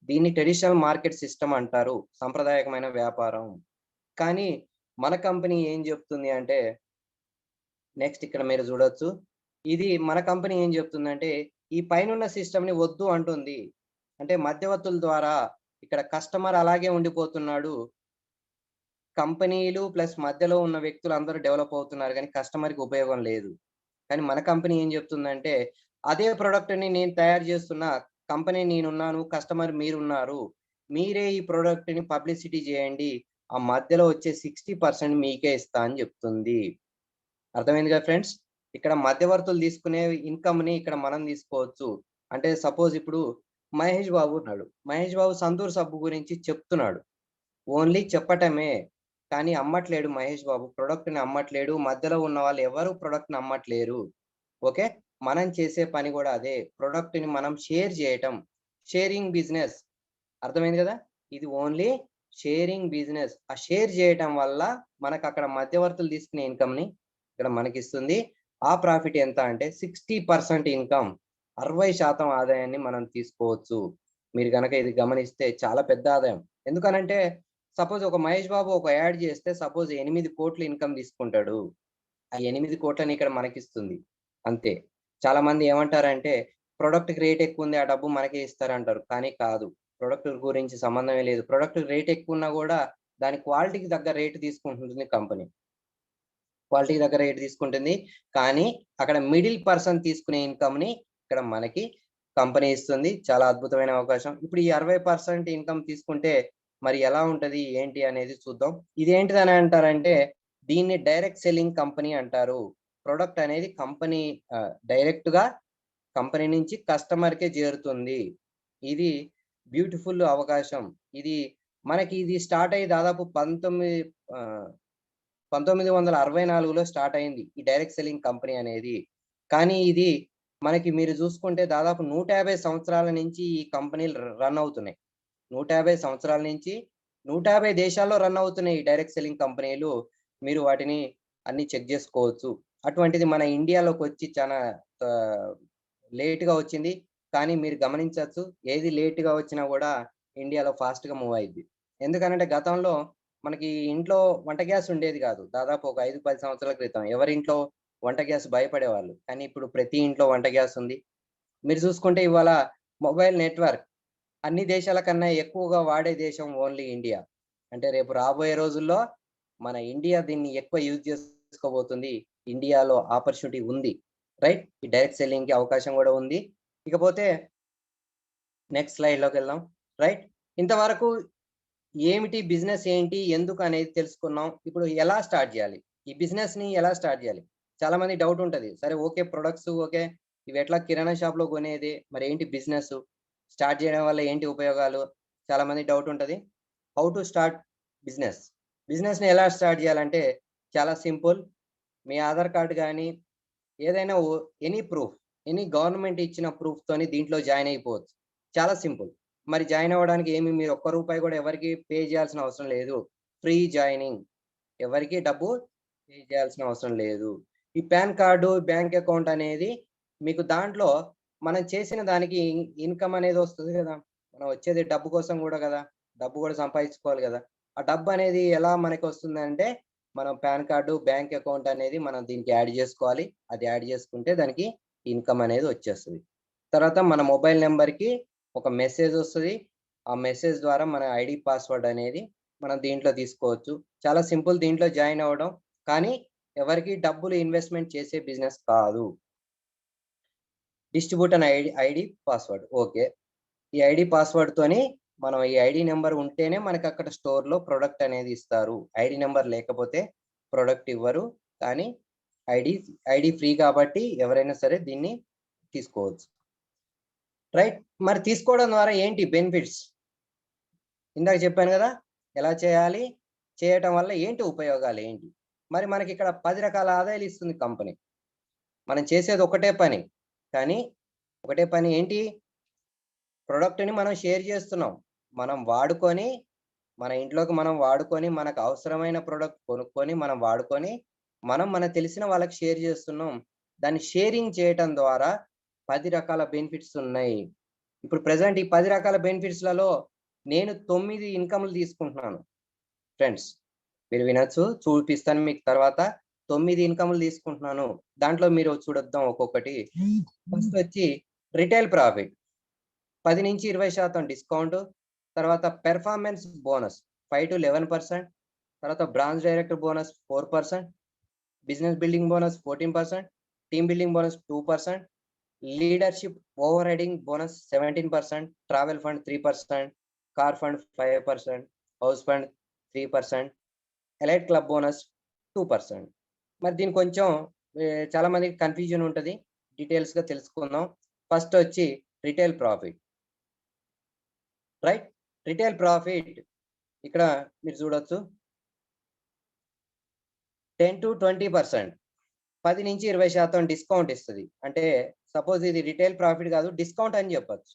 దీన్ని ట్రెడిషనల్ మార్కెట్ సిస్టమ్ అంటారు. సాంప్రదాయకమైన వ్యాపారం. కానీ మన కంపెనీ ఏం చెప్తుంది అంటే నెక్స్ట్ ఇక్కడ మీరు చూడొచ్చు. ఇది మన కంపెనీ ఏం చెప్తుందంటే, ఈ పైనున్న సిస్టమ్‌ని వద్దు అంటుంది. అంటే మధ్యవర్తుల ద్వారా ఇక్కడ కస్టమర్ అలాగే ఉండిపోతున్నాడు. కంపెనీలు ప్లస్ మధ్యలో ఉన్న వ్యక్తులందరూ డెవలప్ అవుతున్నారు గానీ, కస్టమర్‌కి ఉపయోగం లేదు. కానీ మన కంపెనీ ఏం చెప్తుందంటే, అదే ప్రొడక్ట్‌ని నేను తయారు చేస్తున్నా. కంపెనీ నేనున్నాను. కస్టమర్ మీరున్నారు. మీరే ఈ ప్రొడక్ట్‌ని పబ్లిసిటీ చేయండి. ఆ మధ్యలో వచ్చే 60% మీకే ఇస్తా అని చెప్తుంది. అర్థమైంది కదా ఫ్రెండ్స్? ఇక్కడ మధ్యవర్తులు తీసుకునే ఇన్‌కమ్‌ని ఇక్కడ మనం తీసుకోవచ్చు. అంటే సపోజ్ ఇప్పుడు మహేష్ బాబు ఉన్నాడు. మహేష్ బాబు సంతూర్ సబ్బు గురించి చెప్తున్నాడు. ఓన్లీ చెప్పటమే. కానీ అమ్మట్లేడు మహేష్ బాబు. ప్రొడక్ట్‌ని అమ్మట్లేడు. మధ్యలో ఉన్న వాళ్ళు ఎవరు ప్రొడక్ట్‌ని అమ్మట్లేరు. ఓకే. మనం చేసే పని గూడా అదే. ప్రొడక్ట్‌ని మనం షేర్ చేయటం. Sharing business. అర్థమైంది గదా! ఇది ఓన్లీ షేరింగ్ బిజినెస్. ఆ షేర్ చేయటం వల్ల మనకక్కడ మధ్యవర్తులు తీసుకునే ఇన్‌కమ్‌ని ఇక్కడ మనకిస్తుంది. ఆ ప్రాఫిట్ ఎంత అంటే 60% ఇన్‌కమ్. 60% ఆదాయాన్ని మనం తీసుకోవచ్చు. మీరు గనక ఇది గమనిస్తే చాలా పెద్ద ఆదాయం. ఎందుకనంటే సపోజ్ ఒక మహేష్ బాబు ఒక యాడ్ చేస్తే సపోజ్ 8,00,00,000 ఇన్‌కమ్ తీసుకుంటాడు. ఆ 8,00,00,000 ఇక్కడ మనకిస్తుంది. అంతే. చాలామంది ఏమంటారంటే ప్రొడక్ట్‌కి రేట్ ఎక్కువుంది. ఆ డబ్బు మనకే ఇస్తారంటారు. కానీ కాదు. ప్రొడక్ట్ గురించి సంబంధమే లేదు. ప్రొడక్ట్ రేట్ ఎక్కువున్నా గూడా దాని క్వాలిటీకి తగ్గ రేట్ తీసుకుంటుంది కంపెనీ. క్వాలిటీకి దగ్గర రేట్ తీసుకుంటుంది. కానీ అక్కడ మిడిల్ పర్సన్ తీసుకునే ఇన్‌కమ్‌ని ఇక్కడ మనకి కంపెనీ ఇస్తుంది. చాలా అద్భుతమైన అవకాశం. ఇప్పుడు ఈ 60% ఇన్‌కమ్ తీసుకుంటే మరి ఎలా ఉంటది? ఏంటి అనేది చూద్దాం. ఇదేంటిదని అంటారంటే దీన్ని డైరెక్ట్ సెల్లింగ్ కంపెనీ అంటారు. ప్రొడక్ట్ అనేది కంపెనీ డైరెక్ట్‌గా కంపెనీ నుంచి కస్టమర్‌కే చేరుతుంది. ఇది బ్యూటిఫుల్ అవకాశం. ఇది మనకి ఇది స్టార్ట్ అయ్యి దాదాపు 1964లో స్టార్ట్ అయింది. ఈ డైరెక్ట్ సెల్లింగ్ కంపెనీ అనేది. కానీ ఇది మనకి మీరు చూసుకుంటే దాదాపు 150 సంవత్సరాల నుంచి ఈ కంపెనీలు రన్ అవుతున్నాయి. 150 సంవత్సరాల నుంచి 150 దేశాల్లో రన్ అవుతున్నాయి ఈ డైరెక్ట్ సెల్లింగ్ కంపెనీలు. మీరు వాటిని అన్ని చెక్ జేసుకోవచ్చు. అటువంటిది మన ఇండియాలోకొచ్చి చానా ఆహ్, లేట్‌గా వచ్చింది. కానీ మీరు గమనించొచ్చు. ఏది లేట్‌గా వచ్చినా గూడా ఇండియాలో ఫాస్ట్‌గా మూవ్ అయిద్ది. ఎందుకనంటే గతంలో మనకి ఇంట్లో వంట గ్యాస్ ఉండేది గాదు. దాదాపు ఒక 5, 10 సంవత్సరాల క్రితం. ఎవరింట్లో వంట గ్యాస్ భయపడేవాళ్ళు. కానీ ఇప్పుడు ప్రతి ఇంట్లో వంట గ్యాస్ ఉంది. మీరు చూసుకుంటే ఇవాళ మొబైల్ నెట్‌వర్క్ అన్ని దేశాల కన్నా ఎక్కువగా వాడే దేశం ఓన్లీ ఇండియా. అంటే రేపు రాబోయే రోజుల్లో మన ఇండియా దీన్ని ఎక్కువ యూజ్ చేసుకోబోతుంది. ఇండియాలో ఆపర్చునిటీ ఉంది. రైట్? ఈ డైరెక్ట్ సెల్లింగ్‌కి అవకాశం గూడా ఉంది. ఇకపోతే నెక్స్ట్ స్లైడ్‌లోకెళ్దాం. రైట్? ఇంతవరకు ఏమిటి బిజినెస్ ఏంటి? ఎందుకు అనేది తెలుసుకున్నాం. ఇప్పుడు ఎలా స్టార్ట్ జేయాలి? ఈ బిజినెస్‌ని ఎలా స్టార్ట్ జేయాలి? చాలా మందికి డౌట్ ఉంటది. సరే ఓకే. Products okay. ఇవెట్లా కిరాణా షాప్‌లో కొనేది. మరేంటి బిజినెసు? స్టార్ట్ జేయడం వల్ల ఏంటి ఉపయోగాలు? చాలా మందికి డౌట్ ఉంటది. How to start business? బిజినెస్‌ని ఎలా స్టార్ట్ జేయాలంటే చాలా సింపుల్. మీ ఆధార్ కార్డ్ గాని, ఏదైనా ఎనీ ప్రూఫ్, ఎనీ గవర్నమెంట్ ఇచ్చిన ప్రూఫ్‌తోని దీంట్లో జాయిన్ అయిపోవచ్చు. చాలా సింపుల్. మరి జాయిన్ అవ్వడానికి మీరు ఒక్క రూపాయి కూడా ఎవరికీ పే చేయాల్సిన అవసరం లేదు. Free joining. ఎవరికీ డబ్బు పే చేయాల్సిన అవసరం లేదు. ఈ పాన్ కార్డు, బ్యాంక్ అకౌంట్ అనేది మీకు దాంట్లో మనం చేసిన దానికి ఇన్‌కమ్ అనేది వస్తది గదా! మనం వచ్చేది డబ్బు కోసం గూడా గదా! డబ్బు గూడా సంపాదించుకోవాలి గదా! ఆ డబ్బనేది ఎలా మనకొస్తుందంటే మనం పాన్ కార్డు, బ్యాంక్ అకౌంట్ అనేది మనం దీనికి యాడ్ జేసుకోవాలి. అది యాడ్ జేసుకుంటే దానికి ఇన్‌కమ్ అనేది వచ్చేస్తది. తర్వాత మన మొబైల్ నంబర్‌కి ఒక మెసేజ్ ఒస్తది. ఆ మెసేజ్ ద్వారా మన ఐడీ పాస్వర్డ్ అనేది మనం దీంట్లో తీసుకోవచ్చు. చాలా సింపుల్ దీంట్లో జాయిన్ అవ్వడం. కానీ ఎవరికీ డబ్బులు ఇన్వెస్ట్‌మెంట్ చేసే బిజినెస్ కాదు. డిస్ట్రిబ్యూట్ అన్ ఐడీ పాస్వర్డ్. ఓకే. ఈ ఐడీ పాస్వర్డ్‌తోని మనం ఈ ఐడీ నంబర్ ఉంటేనే మనకక్కడ స్టోర్‌లో ప్రొడక్ట్ అనేది ఇస్తారు. ఐడీ నంబర్ లేకపోతే ప్రొడక్ట్ ఇవ్వరు. కానీ ఐడీ ఐడీ ఫ్రీ కాబట్టి ఎవరైనా సరే దీన్ని తీసుకోవచ్చు. రైట్. మరి తీసుకోవడం ద్వారా ఏంటి బెనిఫిట్స్? ఇందాక చెప్పాను గదా! ఎలా చేయాలి? చేయటం వల్ల ఏంటి ఉపయోగాలేంటి? మరి మనకిక్కడ 10 రకాల ఆదాయాలు ఇస్తుంది కంపెనీ. మనం చేసేది ఒకటే పని. కానీ ఒకటే పని ఏంటి? ప్రొడక్ట్‌ని మనం షేర్ చేస్తున్నాం. మనం వాడుకొని, మన ఇంట్లోకి మనం వాడుకొని, మనకు అవసరమైన ప్రొడక్ట్ కొనుక్కొని, మనం వాడుకొని, మనం మనకు తెలిసిన వాళ్ళకి షేర్ చేస్తున్నాం. దాన్ని షేరింగ్ చేయటం ద్వారా 10 రకాల బెనిఫిట్స్ ఉన్నాయి. ఇప్పుడు ప్రెజెంట్ ఈ 10 రకాల బెనిఫిట్స్‌లలో నేను 9 ఇన్‌కమ్‌లు తీసుకుంటున్నాను ఫ్రెండ్స్. మీరు వినొచ్చు. చూపిస్తాను మీకు తర్వాత. 9 ఇన్‌కమ్‌లు తీసుకుంటున్నాను. దాంట్లో మీరు చూడొద్దాం ఒక్కొక్కటి. ఫస్ట్ వచ్చి రిటైల్ ప్రాఫిట్. 10-20% డిస్కౌంట్. తర్వాత పెర్ఫార్మన్స్ బోనస్ 5-11%. తర్వాత branch director bonus 4%. Business building bonus 14%. Team building bonus 2%. Leadership over riding bonus 17%. Travel fund 3%. Car fund 5%. House fund 3%, elite club bonus 2%. మరి దీనికి కొంచెం చాలా మందికి కన్ఫ్యూజన్ ఉంటుంది. డీటెయిల్స్గా తెలుసుకుందాం. ఫస్ట్ వచ్చి retail profit. Right, retail profit ఇక్కడ మీరు చూడొచ్చు 10 to 20%, 10 నుంచి 20% డిస్కౌంట్ ఇస్తుంది. అంటే సపోజ్ ఇది రిటైల్ ప్రాఫిట్ కాదు, డిస్కౌంట్ అని చెప్పొచ్చు.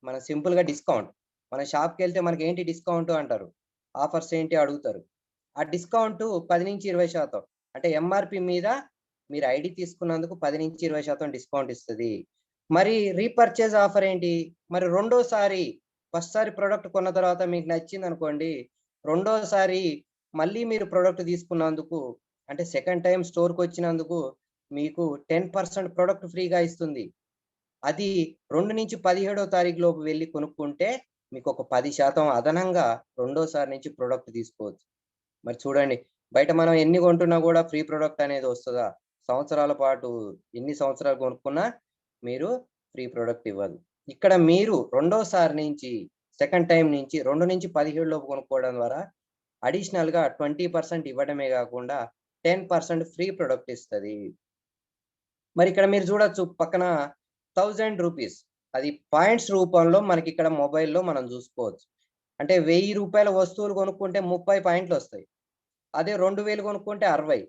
మన సింపుల్ గా డిస్కౌంట్. మన షాప్కి వెళ్తే మనకి ఏంటి డిస్కౌంట్ అంటారు, ఆఫర్స్ ఏంటి అడుగుతారు. ఆ డిస్కౌంట్ 10 నుంచి 20%, అంటే ఎంఆర్పి మీద మీరు ఐడి తీసుకున్నందుకు 10 నుంచి 20% డిస్కౌంట్ ఇస్తుంది. మరి రీపర్చేజ్ ఆఫర్ ఏంటి, మరి రెండోసారి ఫస్ట్ సారి ప్రోడక్ట్ కొన్న తర్వాత మీకు నచ్చింది అనుకోండి, రెండోసారి మళ్ళీ మీరు ప్రోడక్ట్ తీసుకున్నందుకు, అంటే సెకండ్ టైం స్టోర్కి వచ్చినందుకు మీకు 10% ప్రోడక్ట్ ఫ్రీగా ఇస్తుంది. అది 2 నుంచి 17వ తారీఖు లోపు వెళ్ళి కొనుక్కుంటే మీకు ఒక 10% అదనంగా రెండోసారి నుంచి ప్రోడక్ట్ తీసుకోవచ్చు. మరి చూడండి, బయట మనం ఎన్ని కొంటున్నా కూడా ఫ్రీ ప్రోడక్ట్ అనేది వస్తుందా? సంవత్సరాల పాటు ఎన్ని సంవత్సరాలు కొనుక్కున్నా మీరు ఫ్రీ ప్రోడక్ట్ ఇవ్వదు. ఇక్కడ మీరు రెండోసారి నుంచి సెకండ్ టైం నుంచి 2 నుంచి 17 లోపు కొనుక్కోవడం ద్వారా అడిషనల్ గా 20% ఇవ్వడమే కాకుండా 10% ఫ్రీ ప్రొడక్ట్ ఇస్తుంది. మరి ఇక్కడ మీరు చూడొచ్చు పక్కన 1000 రూపీస్, అది పాయింట్స్ రూపంలో మనకి ఇక్కడ మొబైల్లో మనం చూసుకోవచ్చు. అంటే 1000 రూపాయల వస్తువులు కొనుక్కుంటే 30 పాయింట్లు వస్తాయి. అదే 2000 కొనుక్కుంటే 60,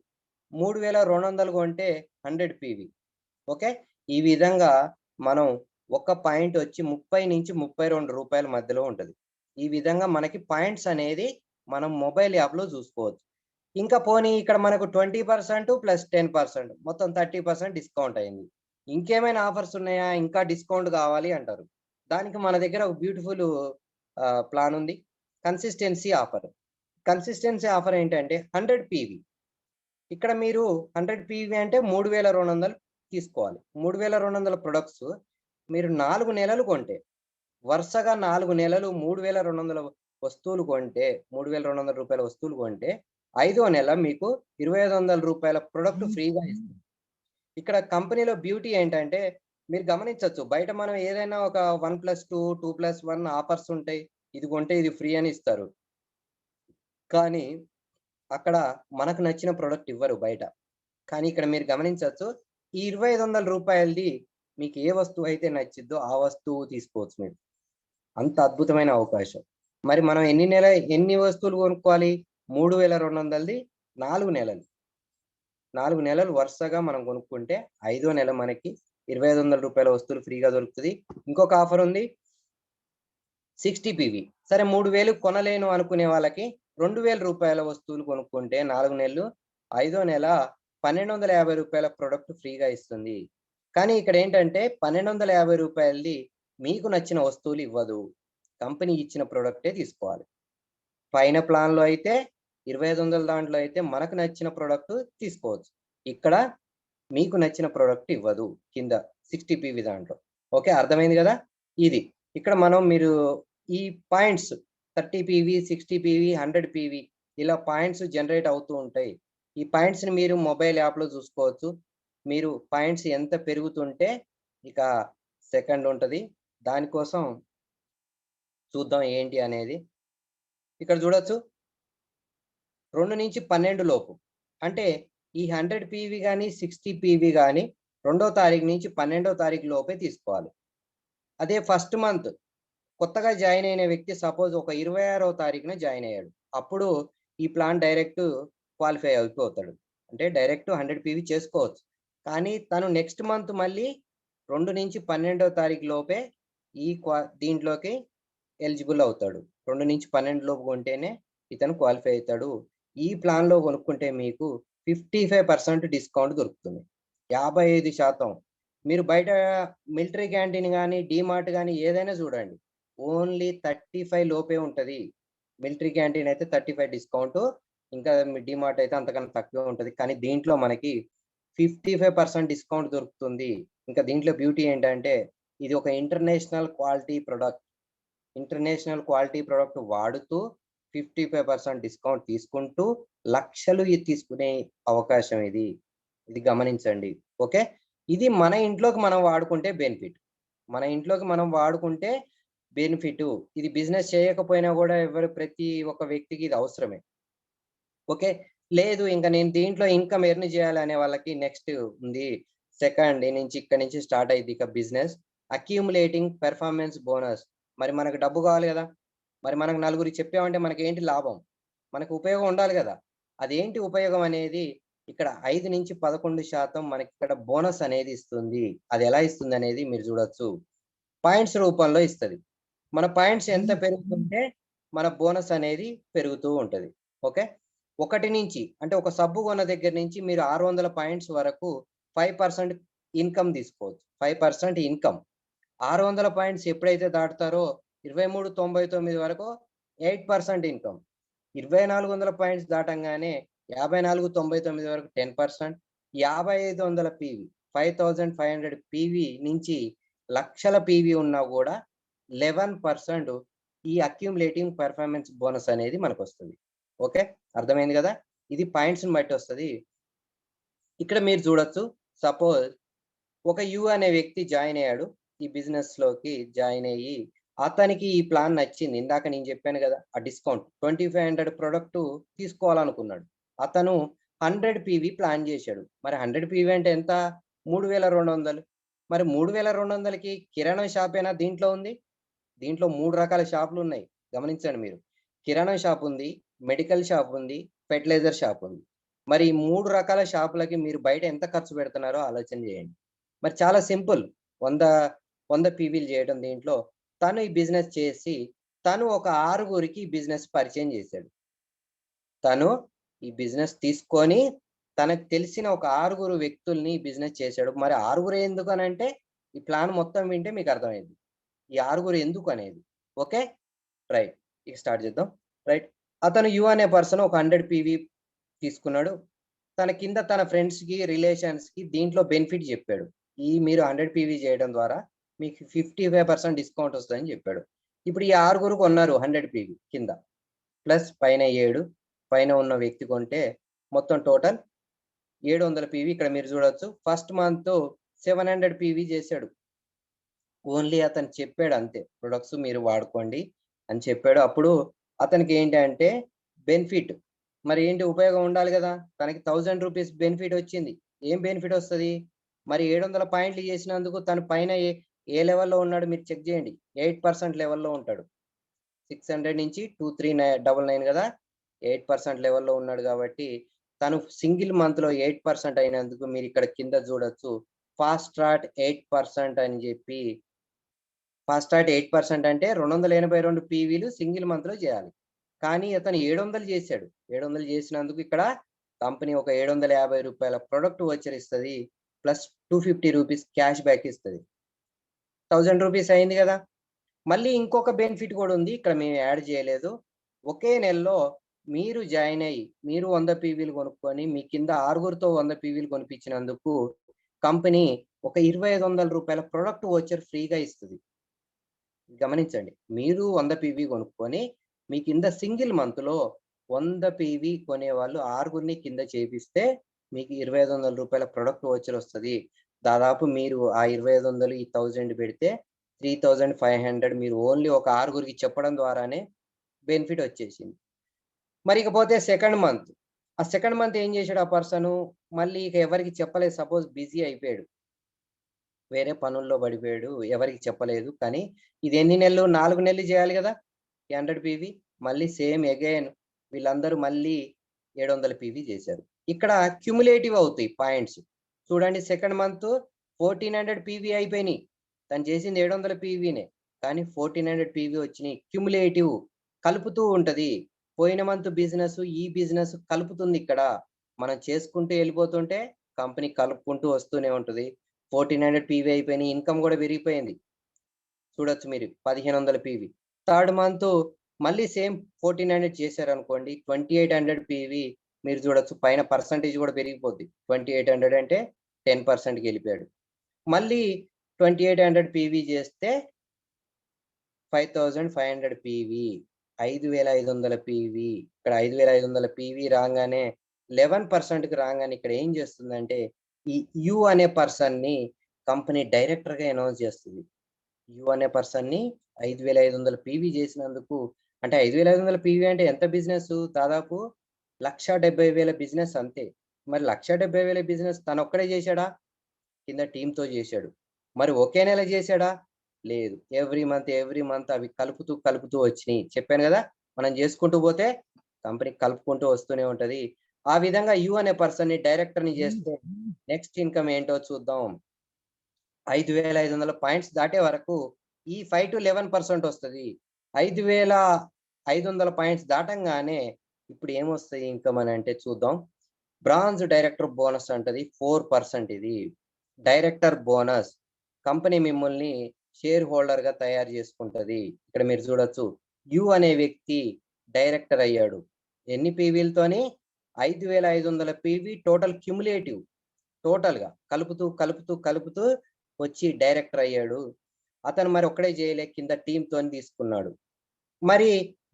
3200 కొంటే 100 పీవీ. ఓకే, ఈ విధంగా మనం ఒక పాయింట్ వచ్చి 30 నుంచి 32 రూపాయల మధ్యలో ఉంటుంది. ఈ విధంగా మనకి పాయింట్స్ అనేది మనం మొబైల్ యాప్లో చూసుకోవచ్చు. ఇంకా పోనీ ఇక్కడ మనకు 20% ప్లస్ 10%, మొత్తం 30% డిస్కౌంట్ అయింది. ఇంకేమైనా ఆఫర్స్ ఉన్నాయా, ఇంకా డిస్కౌంట్ కావాలి అంటారు. దానికి మన దగ్గర ఒక బ్యూటిఫుల్ ప్లాన్ ఉంది, కన్సిస్టెన్సీ ఆఫర్. కన్సిస్టెన్సీ ఆఫర్ ఏంటంటే 100 పీవీ. ఇక్కడ మీరు 100 పీవీ అంటే 3200 తీసుకోవాలి. 3200 ప్రొడక్ట్స్ మీరు 4 నెలలు కొంటే, వరుసగా 4 నెలలు 3200 వస్తువులు కొంటే, 3200 రూపాయల వస్తువులు కొంటే 5వ నెల మీకు 2500 రూపాయల ప్రొడక్ట్ ఫ్రీగా ఇస్తుంది. ఇక్కడ కంపెనీలో బ్యూటీ ఏంటంటే మీరు గమనించవచ్చు, బయట మనం ఏదైనా ఒక 1+2, 2+1 ఆఫర్స్ ఉంటాయి, ఇది కొంటే ఇది ఫ్రీ అని ఇస్తారు. కానీ అక్కడ మనకు నచ్చిన ప్రొడక్ట్ ఇవ్వరు బయట. కానీ ఇక్కడ మీరు గమనించవచ్చు, ఈ 2500 రూపాయలది మీకు ఏ వస్తువు అయితే నచ్చిద్దో ఆ వస్తువు తీసుకోవచ్చు మీరు. అంత అద్భుతమైన అవకాశం. మరి మనం ఎన్ని వస్తువులు కొనుక్కోవాలి? 3200ది 4 నెలలు. 4 నెలలు వరుసగా మనం కొనుక్కుంటే 5వ నెల మనకి 2500 రూపాయల వస్తువులు ఫ్రీగా దొరుకుతుంది. ఇంకొక ఆఫర్ ఉంది 60 పీవీ. సరే 3000 కొనలేను అనుకునే వాళ్ళకి 2000 రూపాయల వస్తువులు కొనుక్కుంటే 4 నెలలు, 5వ నెల 1250 రూపాయల ప్రొడక్ట్ ఫ్రీగా ఇస్తుంది. కానీ ఇక్కడ ఏంటంటే 1250 రూపాయలది మీకు నచ్చిన వస్తువులు ఇవ్వదు, కంపెనీ ఇచ్చిన ప్రొడక్టే తీసుకోవాలి. పైన ప్లాన్లో అయితే 2500 దాంట్లో అయితే మనకు నచ్చిన ప్రొడక్ట్ తీసుకోవచ్చు. ఇక్కడ మీకు నచ్చిన ప్రొడక్ట్ ఇవ్వదు కింద 60 పీవీ దాంట్లో. ఓకే, అర్థమైంది కదా? ఇది ఇక్కడ మీరు ఈ పాయింట్స్ 30 పీవీ, 60 పీవీ, 100 పీవీ ఇలా పాయింట్స్ జనరేట్ అవుతూ ఉంటాయి. ఈ పాయింట్స్ ని మీరు మొబైల్ యాప్లో చూసుకోవచ్చు. మీరు పాయింట్స్ ఎంత పెరుగుతుంటే ఇక సెకండ్ ఉంటుంది. దానికోసం చూద్దాం ఏంటి అనేది. ఇక్కడ చూడొచ్చు 2 నుంచి 12 లోపు, అంటే ఈ 100 పీవీ కానీ 60 పీవీ కానీ 2వ తారీఖు నుంచి 12వ తారీఖు లోపే తీసుకోవాలి. అదే ఫస్ట్ మంత్ కొత్తగా జాయిన్ అయిన వ్యక్తి సపోజ్ ఒక 26వ తారీఖున జాయిన్ అయ్యాడు, అప్పుడు ఈ ప్లాన్ డైరెక్ట్ క్వాలిఫై అయిపోతాడు. అంటే డైరెక్ట్ 100 పీవీ చేసుకోవచ్చు. కానీ తను నెక్స్ట్ మంత్ మళ్ళీ 2 నుంచి 12వ తారీఖు లోపే దీంట్లోకి ఎలిజిబుల్ అవుతాడు. 2 నుంచి 12 లోపు కొంటేనే ఇతను క్వాలిఫై అవుతాడు. ఈ ప్లాన్లో కొనుక్కుంటే మీకు 55% డిస్కౌంట్ దొరుకుతుంది. 55%. మీరు బయట మిలిటరీ క్యాంటీన్ కానీ డీమార్ట్ కానీ ఏదైనా చూడండి, ఓన్లీ 35 లోపే ఉంటుంది. మిలిటరీ క్యాంటీన్ అయితే 35 డిస్కౌంట్, ఇంకా డీమార్ట్ అయితే అంతకన్నా తక్కువే ఉంటుంది. కానీ దీంట్లో మనకి 55% డిస్కౌంట్ దొరుకుతుంది. ఇంకా దీంట్లో బ్యూటీ ఏంటంటే ఇది ఒక international quality product. International quality product వాడుతూ 55% డిస్కౌంట్ తీసుకుంటూ లక్షలు తీసుకునే అవకాశం ఇది గమనించండి. ఓకే, ఇది మన ఇంట్లోకి మనం వాడుకుంటే బెనిఫిట్. మన ఇంట్లోకి మనం వాడుకుంటే బెనిఫిట్. ఇది బిజినెస్ చేయకపోయినా కూడా ప్రతి ఒక్క వ్యక్తికి ఇది అవసరమే. ఓకే. లేదు ఇంక నేను దీంట్లో ఇన్‌కమ్ ఎర్న్ చేయాలి అనే వాళ్ళకి నెక్స్ట్ ఉంది. సెకండ్ నుంచి ఇక్కడి నుంచి స్టార్ట్ అయిద్ది ఇక బిజినెస్. Accumulating performance bonus. మరి మనకు డబ్బు కావాలి గదా! మరి మనకు నలుగురికి చెప్పామంటే మనకేంటి లాభం? మనకు ఉపయోగం ఉండాలి గదా! అదేంటి ఉపయోగం అనేది ఇక్కడ 5-11% మనకిక్కడ బోనస్ అనేది ఇస్తుంది. అది ఎలా ఇస్తుందనేది మీరు చూడొచ్చు. పాయింట్స్ రూపంలో ఇస్తది. మన పాయింట్స్ ఎంత పెరుగుతుంటే మన బోనస్ అనేది పెరుగుతూ ఉంటది. ఓకే. 1 నుంచి అంటే ఒక సబ్బు కొన్న దగ్గర నుంచి మీరు 600 పాయింట్స్ వరకు 5% ఇన్‌కమ్ తీసుకోవచ్చు. 5% ఇన్‌కమ్. 600 పాయింట్స్ ఎప్పుడైతే దాటుతారో 2399 వరకు 8% ఇన్‌కమ్. 2400 పాయింట్స్ దాటంగానే 5499 వరకు 10%, 5500 పీవీ 5500 పీవీ నుంచి లక్షల పీవీ ఉన్నా గూడా 11% ఈ అక్యుములేటింగ్ పెర్ఫార్మన్స్ బోనస్ అనేది మనకొస్తది. ఓకే. అర్థమైంది గదా! ఇది పాయింట్స్‌ని బట్టి వస్తది. ఇక్కడ మీరు చూడొచ్చు. సపోజ్ ఒక యు అనే వ్యక్తి జాయిన్ అయ్యాడు. ఈ బిజినెస్‌లోకి జాయిన్ అయ్యి, అతనికి ఈ ప్లాన్ నచ్చింది. ఇందాక నేను చెప్పాను గదా! ఆ డిస్కౌంట్ 2500 ప్రొడక్టు తీసుకోవాలనుకున్నాడు. అతను 100 పీవీ ప్లాన్ జేశాడు. మరి 100 పీవీ అంటే ఎంత? 3200. మరి 3200కి కిరాణా షాపేనా దీంట్లో ఉంది? దీంట్లో 3 రకాల షాపులున్నాయి. గమనించండి మీరు. కిరాణా షాప్ ఉంది, మెడికల్ షాప్ ఉంది, ఫెర్టిలైజర్ షాప్ ఉంది. మరి ఈ 3 రకాల షాపులకి మీరు బయట ఎంత ఖర్చు పెడుతున్నారో ఆలోచన చేయండి. మరి చాలా సింపుల్. 100 పీవీలు చేయడం దీంట్లో. తను ఈ బిజినెస్ చేసి, తను ఒక 6గురికి ఈ బిజినెస్ పరిచయం చేశాడు. తను ఈ బిజినెస్ తీసుకొని, తనకు తెలిసిన ఒక 6గురు వ్యక్తుల్ని ఈ బిజినెస్ చేశాడు. మరి 6గురు ఎందుకనంటే, ఈ ప్లాన్ మొత్తం వింటే మీకు అర్థమైద్ది. ఈ 6గురు ఎందుకనేది. ఓకే. రైట్. ఇక స్టార్ట్ చేద్దాం. రైట్. అతను యు అనే పర్సన్ ఒక 100 పీవీ తీసుకున్నాడు. తన కింద తన ఫ్రెండ్స్‌కి, రిలేషన్స్‌కి దీంట్లో బెనిఫిట్ జెప్పాడు. ఈ మీరు 100 పీవీ చేయడం ద్వారా మీకు 55% డిస్కౌంట్ వస్తదని జెప్పాడు. ఇప్పుడు ఈ ఆరుగురు కొన్నారు 100 పీవీ కింద. ప్లస్ పైన 7 పైన ఉన్న వ్యక్తి కొంటే మొత్తం టోటల్ 700 పీవీ ఇక్కడ మీరు చూడొచ్చు. ఫస్ట్ మంత్ 700 పీవీ చేశాడు. ఓన్లీ అతను చెప్పాడు అంతే. ప్రొడక్ట్స్ మీరు వాడుకోండి అని చెప్పాడు. అప్పుడు అతనికి ఏంటంటే బెనిఫిట్. మరి ఏంటి ఉపయోగం ఉండాలి గదా! తనకి రూ. 1000 బెనిఫిట్ వచ్చింది. ఏం బెనిఫిట్ వస్తది? మరి 700 పాయింట్లు చేసినందుకు తను పైన ఏ లెవెల్‌లో ఉన్నాడో మీరు చెక్ చేయండి. 8% లెవెల్‌లో ఉంటాడు. 600 నుంచి 2399 గదా! 8% లెవెల్‌లో ఉన్నాడు గాబట్టి, తను సింగిల్ మంత్‌లో 8% అయినందుకు మీరిక్కడ కింద చూడొచ్చు. ఫాస్ట్ ట్రాక్ 8% అని జెప్పి ఫాస్ట్ ట్రాక్ 8% అంటే 282 పీవీలు సింగిల్ మంత్‌లో చేయాలి. కానీ అతను 700 చేశాడు. 700 చేసినందుకు ఇక్కడ కంపెనీ ఒక రూ. 750 ప్రొడక్ట్ వౌచర్ ఇస్తది. ప్లస్ రూ. 250 క్యాష్ బ్యాక్ ఇస్తది. రూ. 1000 అయింది గదా! మళ్ళీ ఇంకొక బెనిఫిట్ గూడా ఉంది. ఇక్కడ మేము యాడ్ చేయలేదు. ఒకే నెలలో మీరు జాయిన్ అయ్యి, మీరు 100 పీవీలు కొనుక్కొని, మీ కింద ఆరుగురితో 100 పీవీలు కొనిపించినందుకు కంపెనీ ఒక రూ. 2500 ప్రొడక్ట్ వౌచర్ ఫ్రీగా ఇస్తది. గమనించండి. మీరు 100 పీవీ కొనుక్కొని, మీ కింద సింగిల్ మంత్‌లో 100 పీవీ కొనేవాళ్ళు ఆరుగురిని కింద చేపిస్తే, మీకు రూ. 2500 ప్రొడక్ట్ వౌచర్ వస్తది. దాదాపు మీరు ఆ 2500 ఈ 1000 పెడితే 3500 మీరు ఓన్లీ ఒక ఆరుగురికి చెప్పడం ద్వారానే బెనిఫిట్ వచ్చేసింది. మరి ఇకపోతే సెకండ్ మంత్. ఆ సెకండ్ మంత్ ఏం చేసాడు ఆ పర్సను, మళ్ళీ ఇక ఎవరికీ చెప్పలేదు. సపోజ్ బిజీ అయిపోయాడు. వేరే పనుల్లో పడిపోయాడు. ఎవరికీ చెప్పలేదు. కానీ ఇది ఎన్ని నెలలు? 4 నెలలు చేయాలి గదా! ఈ 100 పీవీ. మళ్ళీ సేమ్ అగైన్ వీళ్ళందరూ మళ్ళీ 700 పీవీ చేశారు. ఇక్కడ క్యుములేటివ్ అవుతాయి పాయింట్స్. చూడండి సెకండ్ మంత్ 1400 పీవీ అయిపోయినాయి. తను చేసింది 700 పీవీనే. కానీ 1400 పీవీ వచ్చినాయి. క్యుములేటివ్ కలుపుతూ ఉంటది. పోయిన మంత్ బిజినెస్, ఈ బిజినెస్ కలుపుతుంది ఇక్కడ. మనం చేసుకుంటూ ఎళ్ళిపోతుంటే కంపెనీ కలుపుకుంటూ వస్తూనే ఉంటది. 1400 పీవీ అయిపోయినాయి. ఇన్‌కమ్ గూడా పెరిగిపోయింది. చూడొచ్చు మీరు 1500 పీవీ. థర్డ్ మంత్ మళ్ళీ సేమ్ 1400 చేశారనుకోండి. 2800 పీవీ మీరు చూడొచ్చు. పైన పర్సెంటేజ్ గూడా పెరిగిపోద్ది. 2800 అంటే 10%కి ఎళ్ళిపోయాడు. మళ్ళీ 2800 పీవీ చేస్తే 5500 పీవీ. 5500 పీవీ. ఇక్కడ 5500 పీవీ రాంగానే 11%కి రాంగానే ఇక్కడ ఏం చేస్తుందంటే, ఈ యు అనే పర్సన్‌ని కంపెనీ డైరెక్టర్‌గా అనౌన్స్ చేస్తది. యు అనే పర్సన్‌ని 5500 పీవీ చేసినందుకు అంటే 5500 పీవీ అంటే ఎంత బిజినెసు? దాదాపు 1,70,000 బిజినెస్ అంతే. మరి 1,70,000 బిజినెస్ తనొక్కడే చేశాడా? కింద టీమ్‌తో చేశాడు. మరి ఒకే నెల చేశాడా? లేదు. ఎవ్రీ మంత్ అవి కలుపుతూ వచ్చినియి. చెప్పాను గదా! మనం చేసుకుంటూ పోతే కంపెనీ కలుపుకుంటూ వస్తూనే ఉంటది. ఆ విధంగా యూ అనే పర్సన్‌ని డైరెక్టర్‌ని చేస్తే నెక్స్ట్ ఇన్‌కమ్ ఏంటో చూద్దాం. 5,500 పాయింట్స్ దాటే వరకు ఈ 5-11% వస్తది. 5,500 పాయింట్స్ దాటంగానే ఇప్పుడు ఏమొస్తాయి ఇన్‌కమ్ అనంటే చూద్దాం. బ్రాంజ్ డైరెక్టర్ బోనస్ అంటది 4% ఇది. డైరెక్టర్ బోనస్ కంపెనీ మిమ్మల్ని షేర్ హోల్డర్‌గా తయారు చేసుకుంటది. ఇక్కడ మీరు చూడొచ్చు. యూ అనే వ్యక్తి డైరెక్టర్ అయ్యాడు. ఎన్ని పీవీలతోని? 5,500 పీవీ టోటల్ క్యుములేటివ్. టోటల్‌గా కలుపుతూ వచ్చి డైరెక్టర్ అయ్యాడు. అతను మరి ఒక్కడే చేయలే కింద టీమ్‌తోని తీసుకున్నాడు. మరి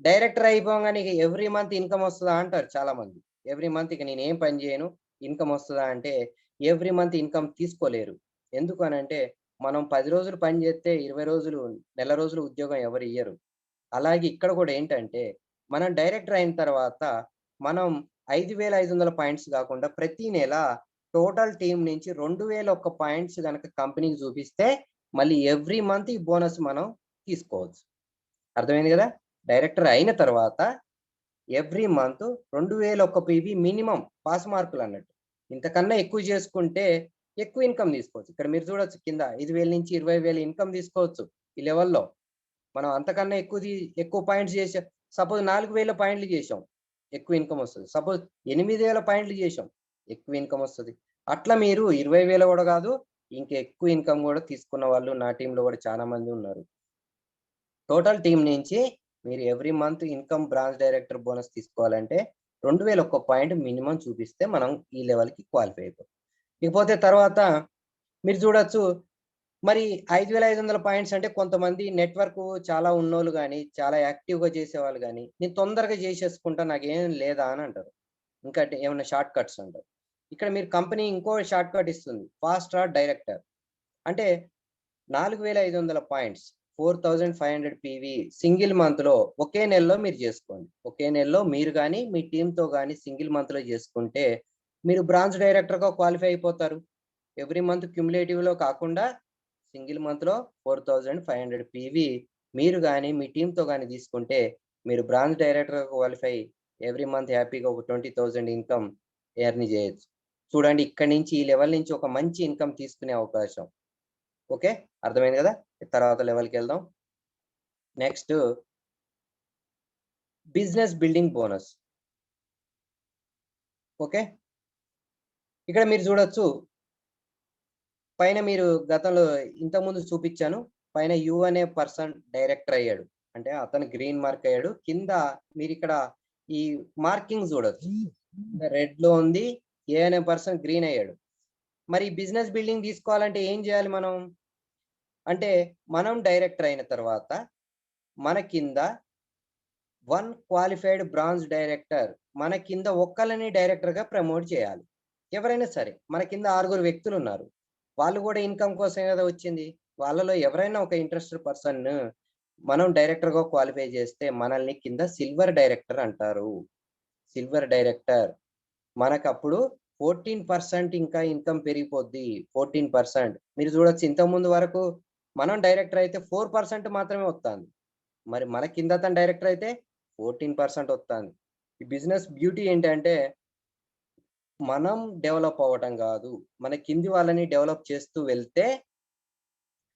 డైరెక్టర్ అయిపోగానే ఇక ఎవ్రీ మంత్ ఇన్‌కమ్ వస్తదా అంటారు చాలామంది. ఎవ్రీ మంత్ ఇక నేనేం పని చేయను. ఇన్‌కమ్ వస్తదా అంటే ఎవ్రీ మంత్ ఇన్‌కమ్ తీసుకోలేరు. ఎందుకు అనంటే మనం 10 రోజులు పని చేస్తే 20 రోజులు, నెల రోజులు ఉద్యోగం ఎవరు ఇయ్యరు. అలాగే ఇక్కడ కూడా ఏంటంటే మనం డైరెక్టర్ అయిన తర్వాత మనం 5,500 పాయింట్స్ కాకుండా ప్రతి నెల టోటల్ టీమ్ నుంచి 2,001 పాయింట్స్ గనక కంపెనీకి చూపిస్తే మళ్ళీ ఎవ్రీ మంత్ ఈ బోనస్ మనం తీసుకోవచ్చు. అర్థమైంది గదా! డైరెక్టర్ అయిన తర్వాత every month 2,001 PV minimum pass మార్కులన్నట్టు. ఇంతకన్నా ఎక్కువ చేసుకుంటే ఎక్కువ ఇన్‌కమ్ తీసుకోవచ్చు. ఇక్కడ మీరు చూడొచ్చు కింద 5,000 నుంచి 20,000 ఇన్‌కమ్ తీసుకోవచ్చు ఈ లెవెల్‌లో. మనం అంతకన్నా ఎక్కువ పాయింట్స్ చేసాం. సపోజ్ 4,000 పాయింట్లు చేసాం. ఎక్కువ ఇన్‌కమ్ వస్తది. సపోజ్ 8,000 పాయింట్లు చేసాం. ఎక్కువ ఇన్‌కమ్ వస్తది. అట్లా మీరు 20,000 కూడా కాదు, ఇంకా ఎక్కువ ఇన్‌కమ్ కూడా తీసుకున్న వాళ్ళు నా టీమ్‌లో కూడా చాలా మంది ఉన్నారు. టోటల్ టీమ్ నుంచి మీరు every month income branch director bonus తీసుకోవాలంటే 2,001 పాయింట్ మినిమమ్ చూపిస్తే మనం ఈ లెవెల్‌కి క్వాలిఫై అయిపోతాం. ఇకపోతే తర్వాత మీరు చూడొచ్చు మరి 5,500 పాయింట్స్ అంటే కొంతమంది నెట్‌వర్క్ చాలా ఉన్నోళ్ళు గాని, చాలా యాక్టివ్‌గా చేసేవాళ్ళు గాని, నేను తొందరగా చేసేసుకుంటా నాకేం లేదా అని అంటారు. ఇంకటి ఏమన్నా షార్ట్ కట్స్ అంటారు. ఇక్కడ మీరు కంపెనీ ఇంకో షార్ట్ కట్ ఇస్తుంది. Fast track director. అంటే 4,500 పాయింట్స్ 4,500 పీవీ సింగిల్ మంత్‌లో ఒకే నెలలో మీరు జేసుకోండి. ఒకే నెలలో మీరు గాని, మీ టీమ్‌తో గాని సింగిల్ మంత్‌లో జేసుకుంటే మీరు బ్రాంచ్ డైరెక్టర్‌గా క్వాలిఫై అయిపోతారు. ఎవ్రీ మంత్ క్యుములేటివ్‌లో కాకుండా సింగిల్ మంత్‌లో 4,500 పీవీ మీరు గాని, మీ టీమ్‌తో గాని తీసుకుంటే మీరు బ్రాంచ్ డైరెక్టర్‌గా క్వాలిఫై ఎవ్రీ మంత్ హ్యాపీగా ఒక 20,000 ఇన్‌కమ్ ఎర్న్ జేయొచ్చు. చూడండి ఇక్కడి నుంచి ఈ లెవెల్ నుంచి ఒక మంచి ఇన్‌కమ్ తీసుకునే అవకాశం. ఓకే. అర్థమైంది గదా! తర్వాత లెవెల్‌కెళ్దాం. Next business building bonus. Okay. ఇక్కడ మీరు చూడొచ్చు. పైన మీరు గతంలో ఇంతకుముందు చూపిచ్చాను. పైన యూ అనే పర్సన్ డైరెక్టర్ అయ్యాడు. అంటే అతను గ్రీన్ మార్క్ అయ్యాడు. కింద మీరిక్కడ ఈ మార్కింగ్ చూడొచ్చు. రెడ్‌లో ఉంది. ఏ అనే పర్సన్ గ్రీన్ అయ్యాడు. మరి బిజినెస్ బిల్డింగ్ తీసుకోవాలంటే ఏం జేయాలి మనం? అంటే మనం డైరెక్టర్ అయిన తర్వాత మన కింద 1 క్వాలిఫైడ్ బ్రాంజ్ డైరెక్టర్ మన కింద ఒక్కళ్ళని డైరెక్టర్‌గా ప్రమోట్ చేయాలి. ఎవరైనా సరే. మన కింద 6 వ్యక్తులున్నారు. వాళ్ళు గూడా ఇన్‌కమ్ కోసమే గదా వచ్చింది. వాళ్ళలో ఎవరైనా ఒక ఇంట్రెస్టెడ్ పర్సన్ మనం డైరెక్టర్‌గా క్వాలిఫై చేస్తే మనల్ని కింద సిల్వర్ డైరెక్టర్ అంటారు. Silver director. మనకప్పుడు 14% ఇంకా ఇన్‌కమ్ పెరిగిపోద్ది. 14% మీరు చూడొచ్చు ఇంతకుముందు వరకు మనం డైరెక్టర్ అయితే 4% మాత్రమే వత్తాంది. మరి మన కింద అతను డైరెక్టర్ అయితే 14% వత్తాంది. ఈ బిజినెస్ బ్యూటీ ఏంటంటే, మనం డెవలప్ అవ్వటం గాదు. మన కింది వాళ్ళని డెవలప్ చేస్తూ వెళ్తే,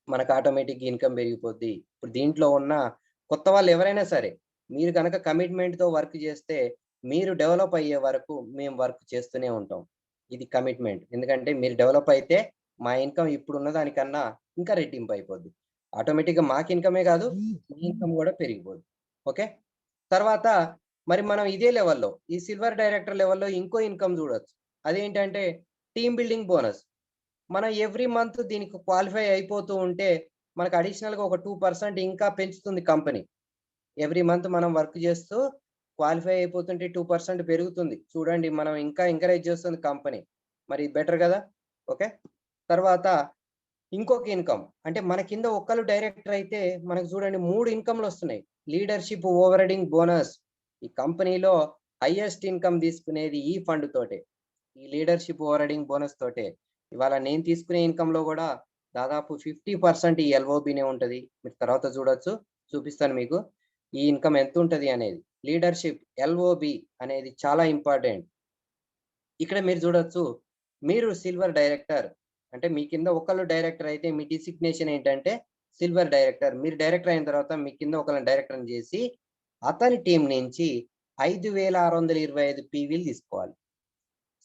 మనకు ఆటోమేటిక్‌గా ఇన్‌కమ్ పెరిగిపోద్ది. ఇప్పుడు దీంట్లో ఉన్న కొత్త వాళ్ళు ఎవరైనా సరే, మీరు గనక కమిట్మెంట్‌తో వర్క్ చేస్తే, మీరు డెవలప్ అయ్యే వరకు మేము వర్క్ చేస్తూనే ఉంటాం. ఇది కమిట్మెంట్. ఎందుకంటే మీరు డెవలప్ అయితే, మా ఇన్‌కమ్ ఇప్పుడున్న దానికన్నా ఇంకా రెట్టింపు అయిపోద్ది. ఆటోమేటిక్‌గా మాకు ఇన్‌కమే గాదు, మీ ఇన్‌కమ్ గూడా పెరిగిపోద్ది. ఓకే. తర్వాత మరి మనం ఇదే లెవెల్‌లో ఈ సిల్వర్ డైరెక్టర్ లెవెల్‌లో ఇంకో ఇన్‌కమ్ జూడొచ్చు. అదేంటంటే టీమ్ బిల్డింగ్ బోనస్. మనం ఎవ్రీ మంత్ దీనికి క్వాలిఫై అయిపోతూ ఉంటే మనకు అడిషనల్‌గా ఒక 2% ఇంకా పెంచుతుంది కంపెనీ. ఎవ్రీ మంత్ మనం వర్క్ చేస్తూ క్వాలిఫై అయిపోతుంటే 2% పెరుగుతుంది. చూడండి మనం ఇంకా ఎంకరేజ్ చేస్తుంది కంపెనీ. మరి బెటర్ గదా! ఓకే. తర్వాత ఇంకొక ఇన్‌కమ్. అంటే మన కింద ఒక్కళ్ళు డైరెక్టర్ అయితే మనకు చూడండి 3 ఇన్‌కమ్‌లొస్తున్నాయి. Leadership over riding bonus. ఈ కంపెనీలో హైయెస్ట్ ఇన్కమ్ తీసుకునేది ఈ ఫండ్ తోటే, ఈ లీడర్షిప్ ఓవర్ బోనస్ తోటే. ఇవాళ నేను తీసుకునే ఇన్కమ్ లో కూడా దాదాపు 50% ఈ ఎల్ఓబినే ఉంటది. మీరు తర్వాత చూపిస్తాను మీకు ఈ ఇన్కమ్ ఎంత ఉంటది అనేది. లీడర్షిప్ ఎల్ఓబి అనేది చాలా ఇంపార్టెంట్. ఇక్కడ మీరు చూడొచ్చు, మీరు సిల్వర్ డైరెక్టర్ అంటే మీ కింద ఒకళ్ళు డైరెక్టర్ అయితే మీ డిసిగ్నేషన్ ఏంటంటే సిల్వర్ డైరెక్టర్. మీరు డైరెక్టర్ అయిన తర్వాత మీ కింద ఒకళ్ళని డైరెక్టర్ చేసి అతని టీం నుంచి 5,625 పీవీలు తీసుకోవాలి.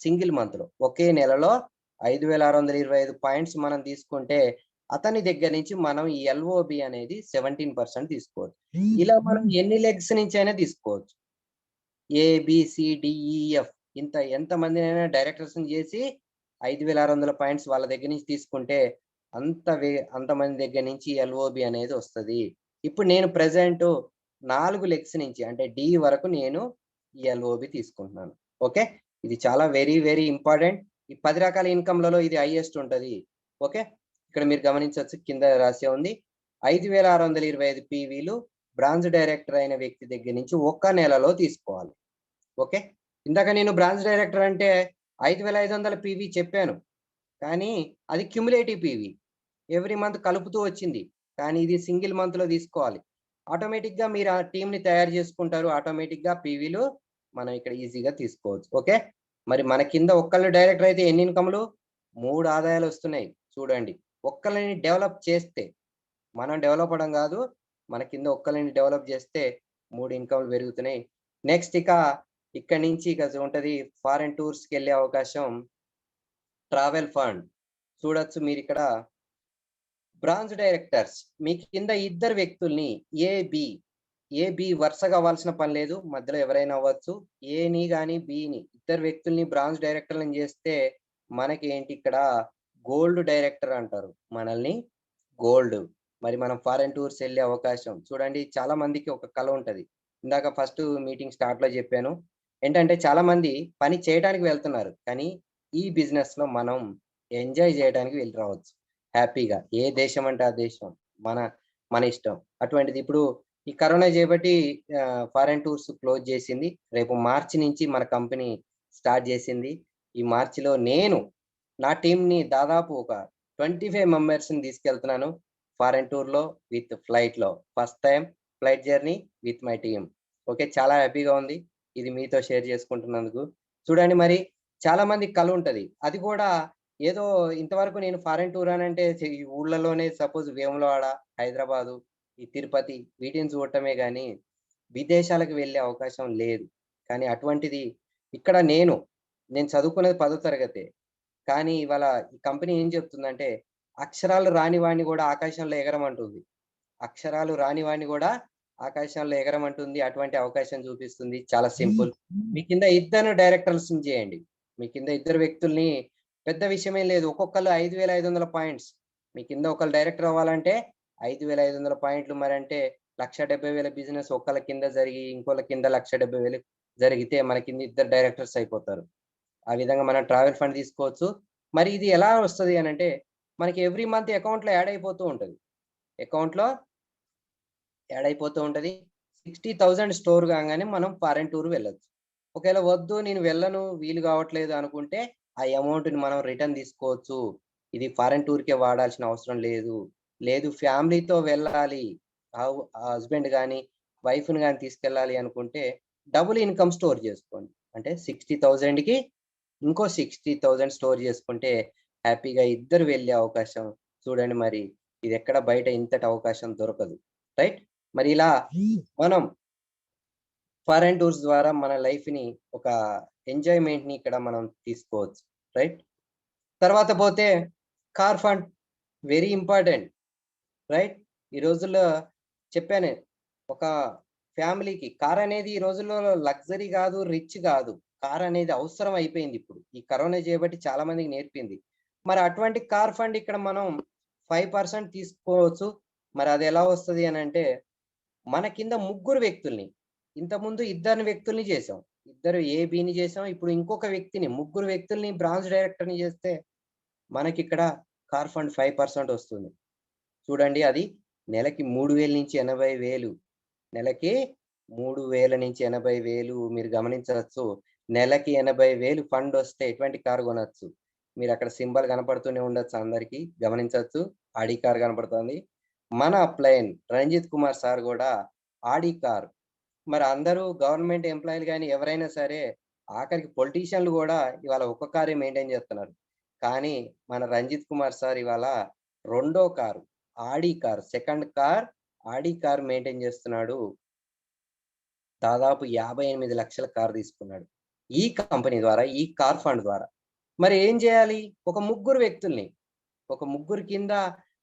సింగిల్ మంత్ లో, ఒకే నెలలో 5,625 పాయింట్స్ మనం తీసుకుంటే అతని దగ్గర నుంచి మనం ఈ ఎల్ఓబి అనేది 17% తీసుకోవచ్చు. ఇలా మనం ఎన్ని లెగ్స్ నుంచి అయినా తీసుకోవచ్చు. ఏబిసిడిఈఎఫ్ ఎంత మందినైనా డైరెక్టర్స్ చేసి 5,600 పాయింట్స్ వాళ్ళ దగ్గర నుంచి తీసుకుంటే అంతమంది దగ్గర నుంచి ఎల్ఓబి అనేది వస్తుంది. ఇప్పుడు నేను ప్రెసెంట్ 4 లెగ్స్ నుంచి అంటే డి వరకు నేను ఈ ఎల్ఓబి తీసుకుంటున్నాను. ఓకే, ఇది చాలా వెరీ వెరీ ఇంపార్టెంట్. ఈ 10 రకాల ఇన్కమ్లలో ఇది హైయెస్ట్ ఉంటది. ఓకే, ఇక్కడ మీరు గమనించవచ్చు, కింద రాసే ఉంది 5,625 పీవీలు బ్రాంచ్ డైరెక్టర్ అయిన వ్యక్తి దగ్గర నుంచి ఒక్క నెలలో తీసుకోవాలి. ఓకే, ఇందాక నేను బ్రాంచ్ డైరెక్టర్ అంటే 5,500 పీవీ చెప్పాను, కానీ అది క్యుములేటివ్ పీవీ, ఎవ్రీ మంత్ కలుపుతూ వచ్చింది. కానీ ఇది సింగిల్ మంత్ లో తీసుకోవాలి. ఆటోమేటిక్ గా మీరు ఆ టీం ని తయారు చేసుకుంటారు. ఆటోమేటిక్ గా పీవీలు మనం ఇక్కడ ఈజీగా తీసుకోవచ్చు. ఓకే, మరి మన కింద ఒక్కళ్ళు డైరెక్టర్ అయితే ఎన్ని ఇన్కమ్లు? 3 ఆదాయాలు వస్తున్నాయి. చూడండి, ఒక్కళ్ళని డెవలప్ చేస్తే, మనం డెవలప్ అవడం కాదు, మన కింద ఒక్కళ్ళని డెవలప్ చేస్తే 3 ఇన్కమ్లు పెరుగుతున్నాయి. నెక్స్ట్ ఇక్కడ నుంచి ఉంటది ఫారెన్ టూర్స్ కి వెళ్ళే అవకాశం. ట్రావెల్ ఫండ్ చూడొచ్చు మీరు ఇక్కడ. బ్రాంచ్ డైరెక్టర్స్ మీ కింద ఇద్దరు వ్యక్తుల్ని ఏబి వరుసగా అవ్వాల్సిన పని లేదు, మధ్యలో ఎవరైనా అవ్వచ్చు. ఏని కానీ బిని ఇద్దరు వ్యక్తుల్ని బ్రాంచ్ డైరెక్టర్లను చేస్తే మనకి ఏంటి ఇక్కడ గోల్డ్ డైరెక్టర్ అంటారు మనల్ని, గోల్డ్. మరి మనం ఫారెన్ టూర్స్ వెళ్ళే అవకాశం. చూడండి, చాలా మందికి ఒక కళ ఉంటది. ఇందాక ఫస్ట్ మీటింగ్ స్టార్ట్ లో చెప్పాను ఏంటంటే, చాలా మంది పని చేయడానికి వెళ్తున్నారు, కానీ ఈ బిజినెస్ లో మనం ఎంజాయ్ చేయడానికి వెళ్ళి రావచ్చు హ్యాపీగా. ఏ దేశం అంటే ఆ దేశం, మన ఇష్టం. అటువంటిది ఇప్పుడు ఈ కరోనా చేయబట్టి ఫారెన్ టూర్స్ క్లోజ్ చేసింది. రేపు మార్చి నుంచి మన కంపెనీ స్టార్ట్ చేసింది. ఈ మార్చిలో నేను నా టీం ని దాదాపు ఒక 25 మెంబర్స్ ని తీసుకెళ్తున్నాను ఫారెన్ టూర్ లో విత్ ఫ్లైట్ లో. First time flight journey with my team. Okay, చాలా హ్యాపీగా ఉంది ఇది మీతో షేర్ చేసుకుంటున్నందుకు. చూడండి, మరి చాలా మంది కళ ఉంటది, అది కూడా ఏదో ఇంతవరకు నేను ఫారెన్ టూర్ అని అంటే ఈ ఊళ్ళలోనే సపోజ్ వేములవాడ, హైదరాబాదు, ఈ తిరుపతి వీటిని చూడటమే కానీ విదేశాలకు వెళ్ళే అవకాశం లేదు. కానీ అటువంటిది ఇక్కడ నేను చదువుకునేది 10వ తరగతి, కానీ ఇవాళ ఈ కంపెనీ ఏం చెప్తుందంటే అక్షరాలు రాని వాడిని కూడా ఆకాశంలో ఎగరమంటుంది. అక్షరాలు రాని వాడిని కూడా ఆకాశంలో ఎగరమంటుంది. అటువంటి అవకాశం చూపిస్తుంది. చాలా సింపుల్. మీ కింద ఇద్దరు డైరెక్టర్స్ చేయండి. మీ కింద ఇద్దరు వ్యక్తుల్ని, పెద్ద విషయమే లేదు, ఒక్కొక్కరు 5,500 పాయింట్స్. మీ కింద ఒకళ్ళు డైరెక్టర్ అవ్వాలంటే 5,500 పాయింట్లు. మరి అంటే 1,70,000 బిజినెస్ ఒకళ్ళ కింద జరిగి ఇంకోళ్ళ కింద 1,70,000 జరిగితే మన కింద ఇద్దరు డైరెక్టర్స్ అయిపోతారు. ఆ విధంగా మనం ట్రావెల్ ఫండ్ తీసుకోవచ్చు. మరి ఇది ఎలా వస్తుంది అని అంటే, మనకి ఎవ్రీ మంత్ అకౌంట్ లో యాడ్ అయిపోతూ ఉంటది. అకౌంట్ లో యాడ్ అయిపోతూ ఉంటది. 60,000 స్టోర్ కాగానే మనం ఫారెన్ టూర్ వెళ్ళొచ్చు. ఒకవేళ వద్దు, నేను వెళ్ళను, వీలు కావట్లేదు అనుకుంటే ఆ అమౌంట్ ని మనం రిటర్న్ తీసుకోవచ్చు. ఇది ఫారెన్ టూర్ కే వాడాల్సిన అవసరం లేదు ఫ్యామిలీతో వెళ్ళాలి, హస్బెండ్ కానీ వైఫ్ ని కానీ తీసుకెళ్ళాలి అనుకుంటే డబుల్ ఇన్కమ్ స్టోర్ చేసుకోండి. అంటే 60,000 కి ఇంకో 60,000 స్టోర్ చేసుకుంటే హ్యాపీగా ఇద్దరు వెళ్ళే అవకాశం. చూడండి, మరి ఇది ఎక్కడ బయట ఇంతటి అవకాశం దొరకదు, రైట్? మరి ఇలా మనం ఫారెన్ టూర్స్ ద్వారా మన లైఫ్ ని ఒక ఎంజాయ్మెంట్ ని ఇక్కడ మనం తీసుకోవచ్చు, రైట్? తర్వాత పోతే car fund very important, right? ఈ రోజుల్లో చెప్పాను, ఒక ఫ్యామిలీకి కార్ అనేది ఈ రోజుల్లో లగ్జరీ కాదు, రిచ్ కాదు, కార్ అనేది అవసరం అయిపోయింది. ఇప్పుడు ఈ కరోనా చేయబట్టి చాలా మందికి నేర్పింది. మరి అటువంటి కార్ ఫండ్ ఇక్కడ మనం 5% తీసుకోవచ్చు. మరి అది ఎలా వస్తుంది అని అంటే, మన కింద ముగ్గురు వ్యక్తుల్ని, ఇంతకుముందు ఇద్దరు వ్యక్తుల్ని చేసాం, ఇద్దరు ఏబిని చేసాం, ఇప్పుడు ఇంకొక వ్యక్తిని, ముగ్గురు వ్యక్తుల్ని బ్రాంచ్ డైరెక్టర్ ని చేస్తే మనకి ఇక్కడ కార్ ఫండ్ 5% వస్తుంది. చూడండి, అది నెలకి 3,000 నుంచి 80,000, నెలకి 3,000 నుంచి 80,000 మీరు గమనించవచ్చు. నెలకి 80,000 ఫండొస్తే ఎటువంటి కారు కొనొచ్చు. మీరక్కడ సింబల్ కనపడుతూనే ఉండొచ్చు అందరికి. గమనించొచ్చు. ఆడి కార్ కనపడుతోంది. మన అప్లయన్ రంజిత్ కుమార్ సార్ గూడా ఆడి కార్. మరి అందరూ గవర్నమెంట్ ఎంప్లాయీలు గాని ఎవరైనా సరే, ఆఖరికి పొలిటీషియన్‌లు గూడా ఇవాళ ఒక్క కారే మెయింటైన్ జేస్తున్నారు. కానీ మన రంజిత్ కుమార్ సార్ ఇవాళ రెండో car Audi car, second car Audi car maintain జేస్తున్నాడు. దాదాపు 58,00,000 కార్ తీసుకున్నాడు. ఈ కంపెనీ ద్వారా, ఈ కార్ ఫండ్ ద్వారా. మరి ఏం జేయాలి? ఒక ముగ్గురు వ్యక్తుల్ని, ఒక ముగ్గురు కింద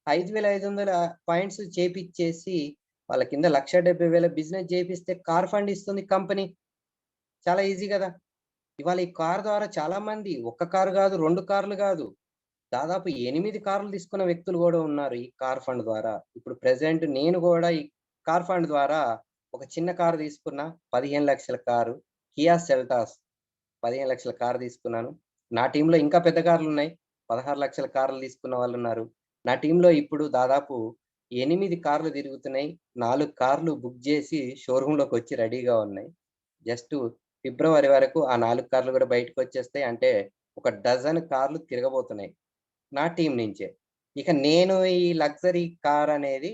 5,500 పాయింట్స్ చేపిచ్చేసి, వాళ్ళ కింద 1,70,000 బిజినెస్ జేపిస్తే కార్ ఫండ్ ఇస్తుంది కంపెనీ. చాలా ఈజీ గదా! ఇవాళ ఈ కార్ ద్వారా చాలా మంది ఒక్క కారు గాదు, 2 కార్లు గాదు. దాదాపు 8 కార్లు తీసుకున్న వ్యక్తులు గూడా ఉన్నారు ఈ కార్ ఫండ్ ద్వారా. ఇప్పుడు ప్రెజెంట్ నేను గూడా ఈ కార్ ఫండ్ ద్వారా ఒక చిన్న కారు తీసుకున్నా. 15,00,000 కారు. కియా సెల్టాస్ 15,00,000 కారు తీసుకున్నాను. నా టీమ్‌లో ఇంకా పెద్ద కార్లున్నాయి. 16,00,000 కార్లు తీసుకున్న వాళ్ళున్నారు. నా టీమ్‌లో ఇప్పుడు దాదాపు 8 కార్లు తిరుగుతున్నాయి. 4 కార్లు బుక్ జేసి షోరూమ్‌లోకొచ్చి రెడీగా ఉన్నాయి. జస్ట్ ఫిబ్రవరి వరకు ఆ 4 కార్లు గూడా బయటకొచ్చేస్తాయి. అంటే ఒక డజన్ కార్లు తిరగబోతున్నాయి. నా టీమ్ నుంచే. ఇక నేను ఈ లగ్జరీ కార్ అనేది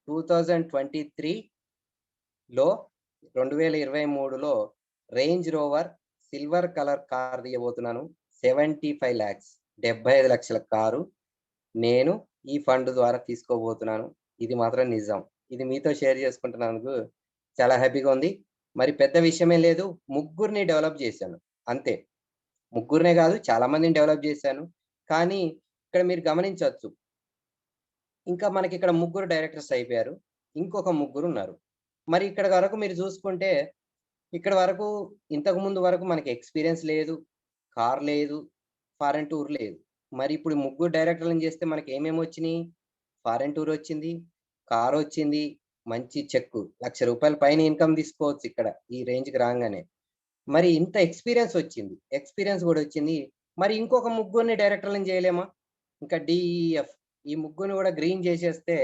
2023లో 2023లో range rover silver colour car తీయబోతున్నాను. 75 లాక్స్ 75,00,000 కారు నేను ఈ ఫండ్ ద్వారా తీసుకోబోతున్నాను. ఇది మాత్రం నిజం. ఇది మీతో షేర్ చేసుకుంటున్నందుకు చాలా హ్యాపీగా ఉంది. మరి పెద్ద విషయమేం లేదు. ముగ్గురిని డెవలప్ చేశాను. అంతే. ముగ్గురినే గాదు చాలా మందిని డెవలప్ చేశాను. కానీ ఇక్కడ మీరు గమనించొచ్చు. ఇంకా మనకిక్కడ ముగ్గురు డైరెక్టర్స్ అయిపోయారు. ఇంకొక ముగ్గురున్నారు. మరి ఇక్కడ వరకు మీరు చూసుకుంటే, ఇక్కడ వరకు ఇంతకు ముందు వరకు మనకి ఎక్స్‌పీరియన్స్ లేదు. కార్ లేదు. ఫారెన్ టూర్ లేదు. మరి ఇప్పుడు ముగ్గురు డైరెక్టర్‌లని చేస్తే మనకి ఏమేమొచ్చినియి? ఫారెన్ టూర్ వచ్చింది. కారొచ్చింది. మంచి చెక్కు. రూ. 1,00,000 పైన ఇన్‌కమ్ తీసుకోవచ్చు ఇక్కడ. ఈ రేంజ్‌కి రాంగానే. మరి ఇంత ఎక్స్‌పీరియన్స్ వచ్చింది. ఎక్స్‌పీరియన్స్ గూడా వచ్చింది. మరి ఇంకొక ముగ్గురిని డైరెక్టర్‌లని చేయలేమా? ఇంకా డీఈఎఫ్ ఈ ముగ్గురిని గూడా గ్రీన్ చేసేస్తే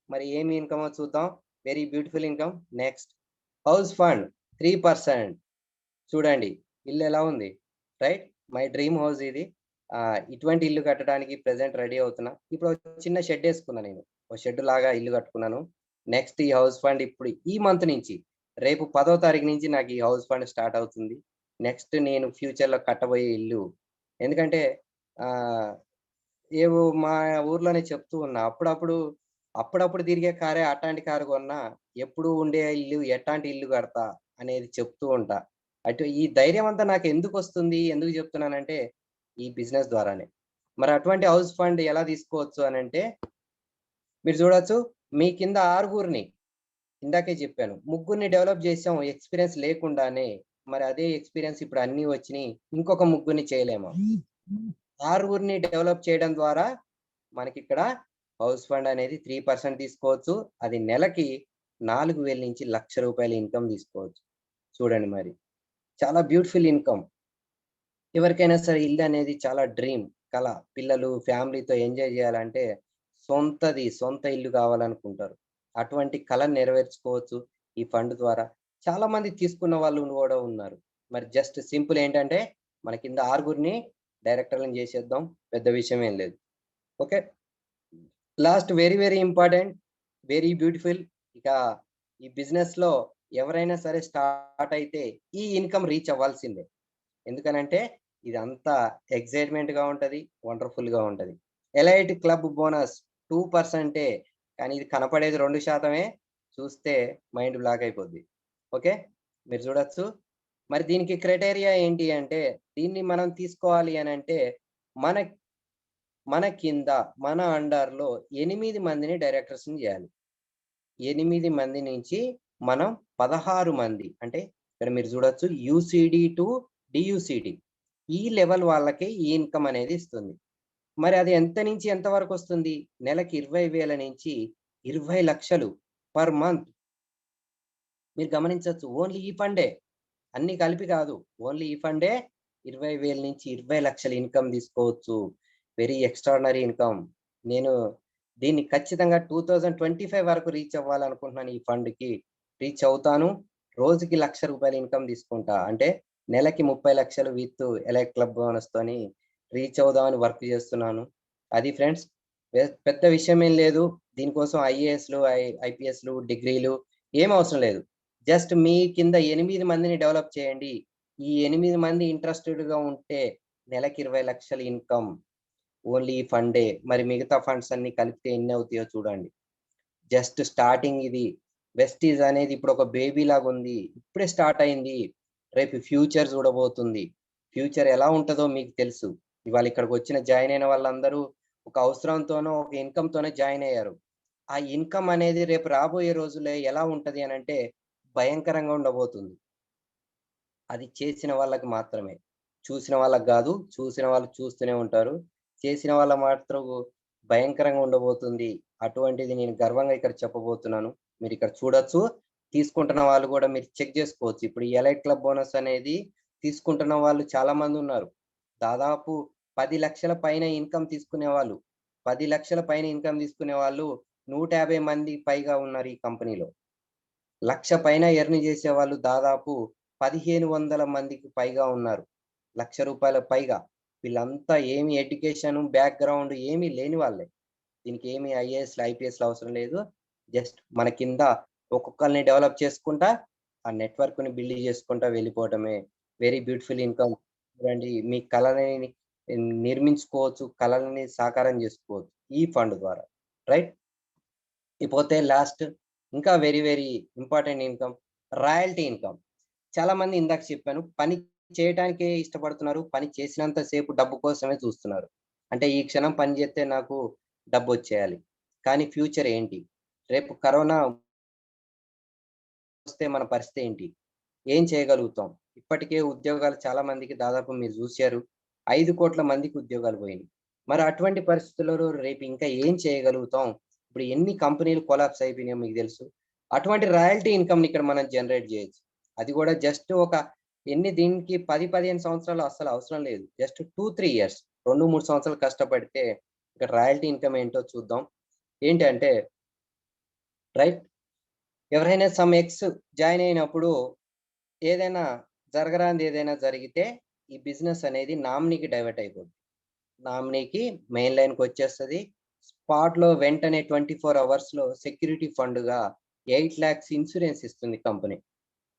మరి ఏమి ఇన్‌కమో చూద్దాం. Very beautiful income. Next house fund 3% చూడండి. ఇల్లు ఎలా ఉంది? రైట్? మై డ్రీమ్ హౌస్ ఇది. ఇటువంటి ఇల్లు కట్టడానికి ప్రెజెంట్ రెడీ అవుతున్నా. ఇప్పుడు ఒక చిన్న షెడ్డేసుకున్నా నేను. ఒక షెడ్ లాగా ఇల్లు కట్టుకున్నాను. నెక్స్ట్ ఈ హౌస్ ఫండ్ ఇప్పుడు ఈ మంత్ నుంచి రేపు 10వ తారీఖు నుంచి నాకు ఈ హౌస్ ఫండ్ స్టార్ట్ అవుతుంది. నెక్స్ట్ నేను ఫ్యూచర్‌లో కట్టబోయే ఇల్లు. ఎందుకంటే ఆహ్, ఏవో మా ఊర్లోనే చెప్తూ ఉన్నా. అప్పుడప్పుడు తిరిగే కారే అట్టాంటి కారు కొన్నా, ఎప్పుడు ఉండే ఇల్లు ఎట్టాంటి ఇల్లు కడతా అనేది చెప్తూ ఉంటా. అటు ఈ ధైర్యం అంతా నాకెందుకొస్తుంది? ఎందుకు చెప్తున్నానంటే, ఈ బిజినెస్ ద్వారానే. మరి అటువంటి హౌస్ ఫండ్ ఎలా తీసుకోవచ్చు అనంటే, మీరు చూడొచ్చు మీ కింద ఆరుగురిని ఇందాకే చెప్పాను. ముగ్గురిని డెవలప్ చేసాం ఎక్స్‌పీరియన్స్ లేకుండానే. మరి అదే ఎక్స్‌పీరియన్స్ ఇప్పుడు అన్నీ వచ్చినియి. ఇంకొక ముగ్గురిని చేయలేమా? ఆరుగురిని డెవలప్ చేయడం ద్వారా మనకిక్కడ హౌస్ ఫండ్ అనేది 3% తీసుకోవచ్చు. అది నెలకి 4,000 నుంచి రూ. 1,00,000 ఇన్‌కమ్ తీసుకోవచ్చు. చూడండి మరి. చాలా బ్యూటిఫుల్ ఇన్‌కమ్. ఎవరికైనా సరే ఇల్లనేది చాలా డ్రీమ్, కల. పిల్లలు, ఫ్యామిలీతో ఎంజాయ్ జేయాలంటే సొంత ఇల్లు కావాలనుకుంటారు. అటువంటి కలను నెరవేర్చుకోవచ్చు ఈ ఫండ్ ద్వారా. చాలా మంది తీసుకున్న వాళ్ళు గూడా ఉన్నారు. మరి జస్ట్ సింపుల్ ఏంటంటే, మన కింద ఆరుగురిని డైరెక్టర్‌లని జేసేద్దాం. పెద్ద విషయం ఏం లేదు. Okay. Last very important, very beautiful. ఇక ఈ బిజినెస్‌లో ఎవరైనా సరే స్టార్ట్ అయితే ఈ ఇన్‌కమ్ రీచ్ అవ్వాల్సిందే. ఎందుకనంటే ఇదంతా ఎక్సైట్‌మెంట్‌గా ఉంటది. వండర్‌ఫుల్‌గా ఉంటది. ఎలైట్ క్లబ్ బోనస్ 2% కానీ ఇది కనపడేది 2% చూస్తే మైండ్ బ్లాక్ అయిపోద్ది. ఓకే. మీరు చూడొచ్చు. మరి దీనికి క్రైటీరియా ఏంటి అంటే, దీన్ని మనం తీసుకోవాలి అనంటే మన మన కింద, మన అండర్‌లో 8 మందిని డైరెక్టర్స్‌ని జేయాలి. 8 మంది నుంచి మనం 16 మంది అంటే ఇక్కడ మీరు చూడొచ్చు యూసీడీ టు డీయూసీడీ ఈ లెవెల్ వాళ్ళకి ఈ ఇన్‌కమ్ అనేది ఇస్తుంది. మరి అది ఎంత నుంచి ఎంత వరకొస్తుంది? నెలకి 20,000 నుంచి 20,00,000 పర్ మంత్. మీరు గమనించొచ్చు. ఓన్లీ ఈ ఫండే. అన్నీ కలిపి కాదు. ఓన్లీ ఈ ఫండే 20,000 నుంచి 20,00,000 ఇన్‌కమ్ తీసుకోవచ్చు. Very extraordinary income. నేను దీన్ని ఖచ్చితంగా 2025 వరకు రీచ్ అవ్వాలనుకుంటున్నాను ఈ ఫండ్‌కి. రీచ్ అవుతాను. రోజుకి ₹1,00,000 ఇన్కమ్ తీసుకుంటా. అంటే నెలకి 30 లక్షలు విత్ ఎలైట్ క్లబ్ బోనస్ తోని రీచ్ అవుదామని వర్క్ చేస్తున్నాను. అది ఫ్రెండ్స్. పెద్ద విషయం ఏం లేదు. దీనికోసం ఐఏఎస్‌లు, ఐపీఎస్‌లు, డిగ్రీలు ఏం అవసరం లేదు. జస్ట్ మీ కింద 8 మందిని డెవలప్ చేయండి. ఈ 8 మంది ఇంట్రెస్టెడ్‌గా ఉంటే నెలకి 20 లక్షలు ఇన్కమ్. ఓన్లీ ఈ ఫండే. మరి మిగతా ఫండ్స్ అన్నీ కలిపితే ఎన్ని అవుతాయో చూడండి. జస్ట్ స్టార్టింగ్ ఇది. వెస్టీజ్ అనేది ఇప్పుడు ఒక బేబీ లాగుంది. ఇప్పుడే స్టార్ట్ అయింది. రేపు ఫ్యూచర్ చూడబోతుంది. ఫ్యూచర్ ఎలా ఉంటదో మీకు తెలుసు. ఇవాళ ఇక్కడికొచ్చిన జాయిన్ అయిన వాళ్ళందరూ ఒక అవసరంతోనో, ఒక ఇన్‌కమ్‌తోనే జాయిన్ అయ్యారు. ఆ ఇన్‌కమ్ అనేది రేపు రాబోయే రోజుల్లో ఎలా ఉంటది అనంటే భయంకరంగా ఉండబోతుంది. అది చేసిన వాళ్ళకి మాత్రమే. చూసిన వాళ్ళకి గాదు. చూసిన వాళ్ళు చూస్తూనే ఉంటారు. చేసిన వాళ్ళ మాత్రం భయంకరంగా ఉండబోతుంది. అటువంటిది నేను గర్వంగా ఇక్కడ చెప్పబోతున్నాను. మీరిక్కడ చూడొచ్చు. తీసుకుంటున్న వాళ్ళు గూడా మీరు చెక్ జేసుకోవచ్చు. ఇప్పుడు ఈ ఎలైట్ క్లబ్ బోనస్ అనేది తీసుకుంటున్న వాళ్ళు చాలా మందున్నారు. దాదాపు 10,00,000 పైన ఇన్‌కమ్ తీసుకునేవాళ్ళు. 10,00,000 పైన ఇన్‌కమ్ తీసుకునేవాళ్ళు 150 మంది పైగా ఉన్నారు ఈ కంపెనీలో. 1,00,000 పైన ఎర్న్ చేసేవాళ్ళు దాదాపు 1,500 మందికి పైగా ఉన్నారు. ₹1,00,000 పైగా. వీళ్ళంతా ఏమి ఎడ్యుకేషన్, బ్యాక్‌గ్రౌండ్ ఏమీ లేని వాళ్ళే. దీనికేమి ఐఏఎస్‌లు, ఐపీఎస్‌లు అవసరం లేదు. జస్ట్ మన కింద ఒక్కొక్కళ్ళని డెవలప్ చేసుకుంటా, ఆ నెట్‌వర్క్‌ని బిల్డ్ చేసుకుంటా వెళ్ళిపోవటమే. Very beautiful income. చూడండి మీ కలలని నిర్మించుకోవచ్చు. కలలని సాకారం చేసుకోవచ్చు. ఈ ఫండ్ ద్వారా. రైట్? ఇకపోతే లాస్ట్ ఇంకా very important income royalty income. చాలామంది ఇందాక చెప్పాను. పని చేయటానికే ఇష్టపడుతున్నారు. పని చేసినంత సేపు డబ్బు కోసమే చూస్తున్నారు. అంటే ఈ క్షణం పని చేస్తే నాకు డబ్బొచ్చేయాలి. కానీ ఫ్యూచర్ ఏంటి? రేపు కరోనా వస్తే మన పరిస్థితి ఏంటి? ఏం చేయగలుగుతాం? ఇప్పటికే ఉద్యోగాలు చాలా మందికి దాదాపు మీరు చూసారు. 5,00,00,000 మందికి ఉద్యోగాలు పోయినాయి. మరి అటువంటి పరిస్థితుల్లో రేపు ఇంకా ఏం చేయగలుగుతాం? ఇప్పుడు ఎన్ని కంపెనీలు కొలాప్స్ అయిపోయినాయో మీకు తెలుసు. అటువంటి రాయల్టీ ఇన్‌కమ్‌ని ఇక్కడ మనం జనరేట్ చేయొచ్చు. అది కూడా జస్ట్ ఒక దీనికి 10, 15 సంవత్సరాలు అస్సలు అవసరం లేదు. జస్ట్ 2, 3 ఇయర్స్ 2, 3 సంవత్సరాలు కష్టపడితే ఇక్కడ రాయల్టీ ఇన్‌కమ్ ఏంటో చూద్దాం. ఏంటంటే రైట్ ఎవరైనా సమ్ ఎక్స్ జాయిన్ అయినప్పుడు ఏదైనా జరగరానిది ఏదైనా జరిగితే ఈ బిజినెస్ అనేది నామినీకి డైవర్ట్ అయిపోద్ది. నామినీకి మెయిన్ లైన్‌కొచ్చేస్తది. స్పాట్‌లో వెంటనే 24 అవర్స్‌లో సెక్యూరిటీ ఫండ్‌గా 8,00,000 ఇన్స్యూరెన్స్ ఇస్తుంది కంపెనీ.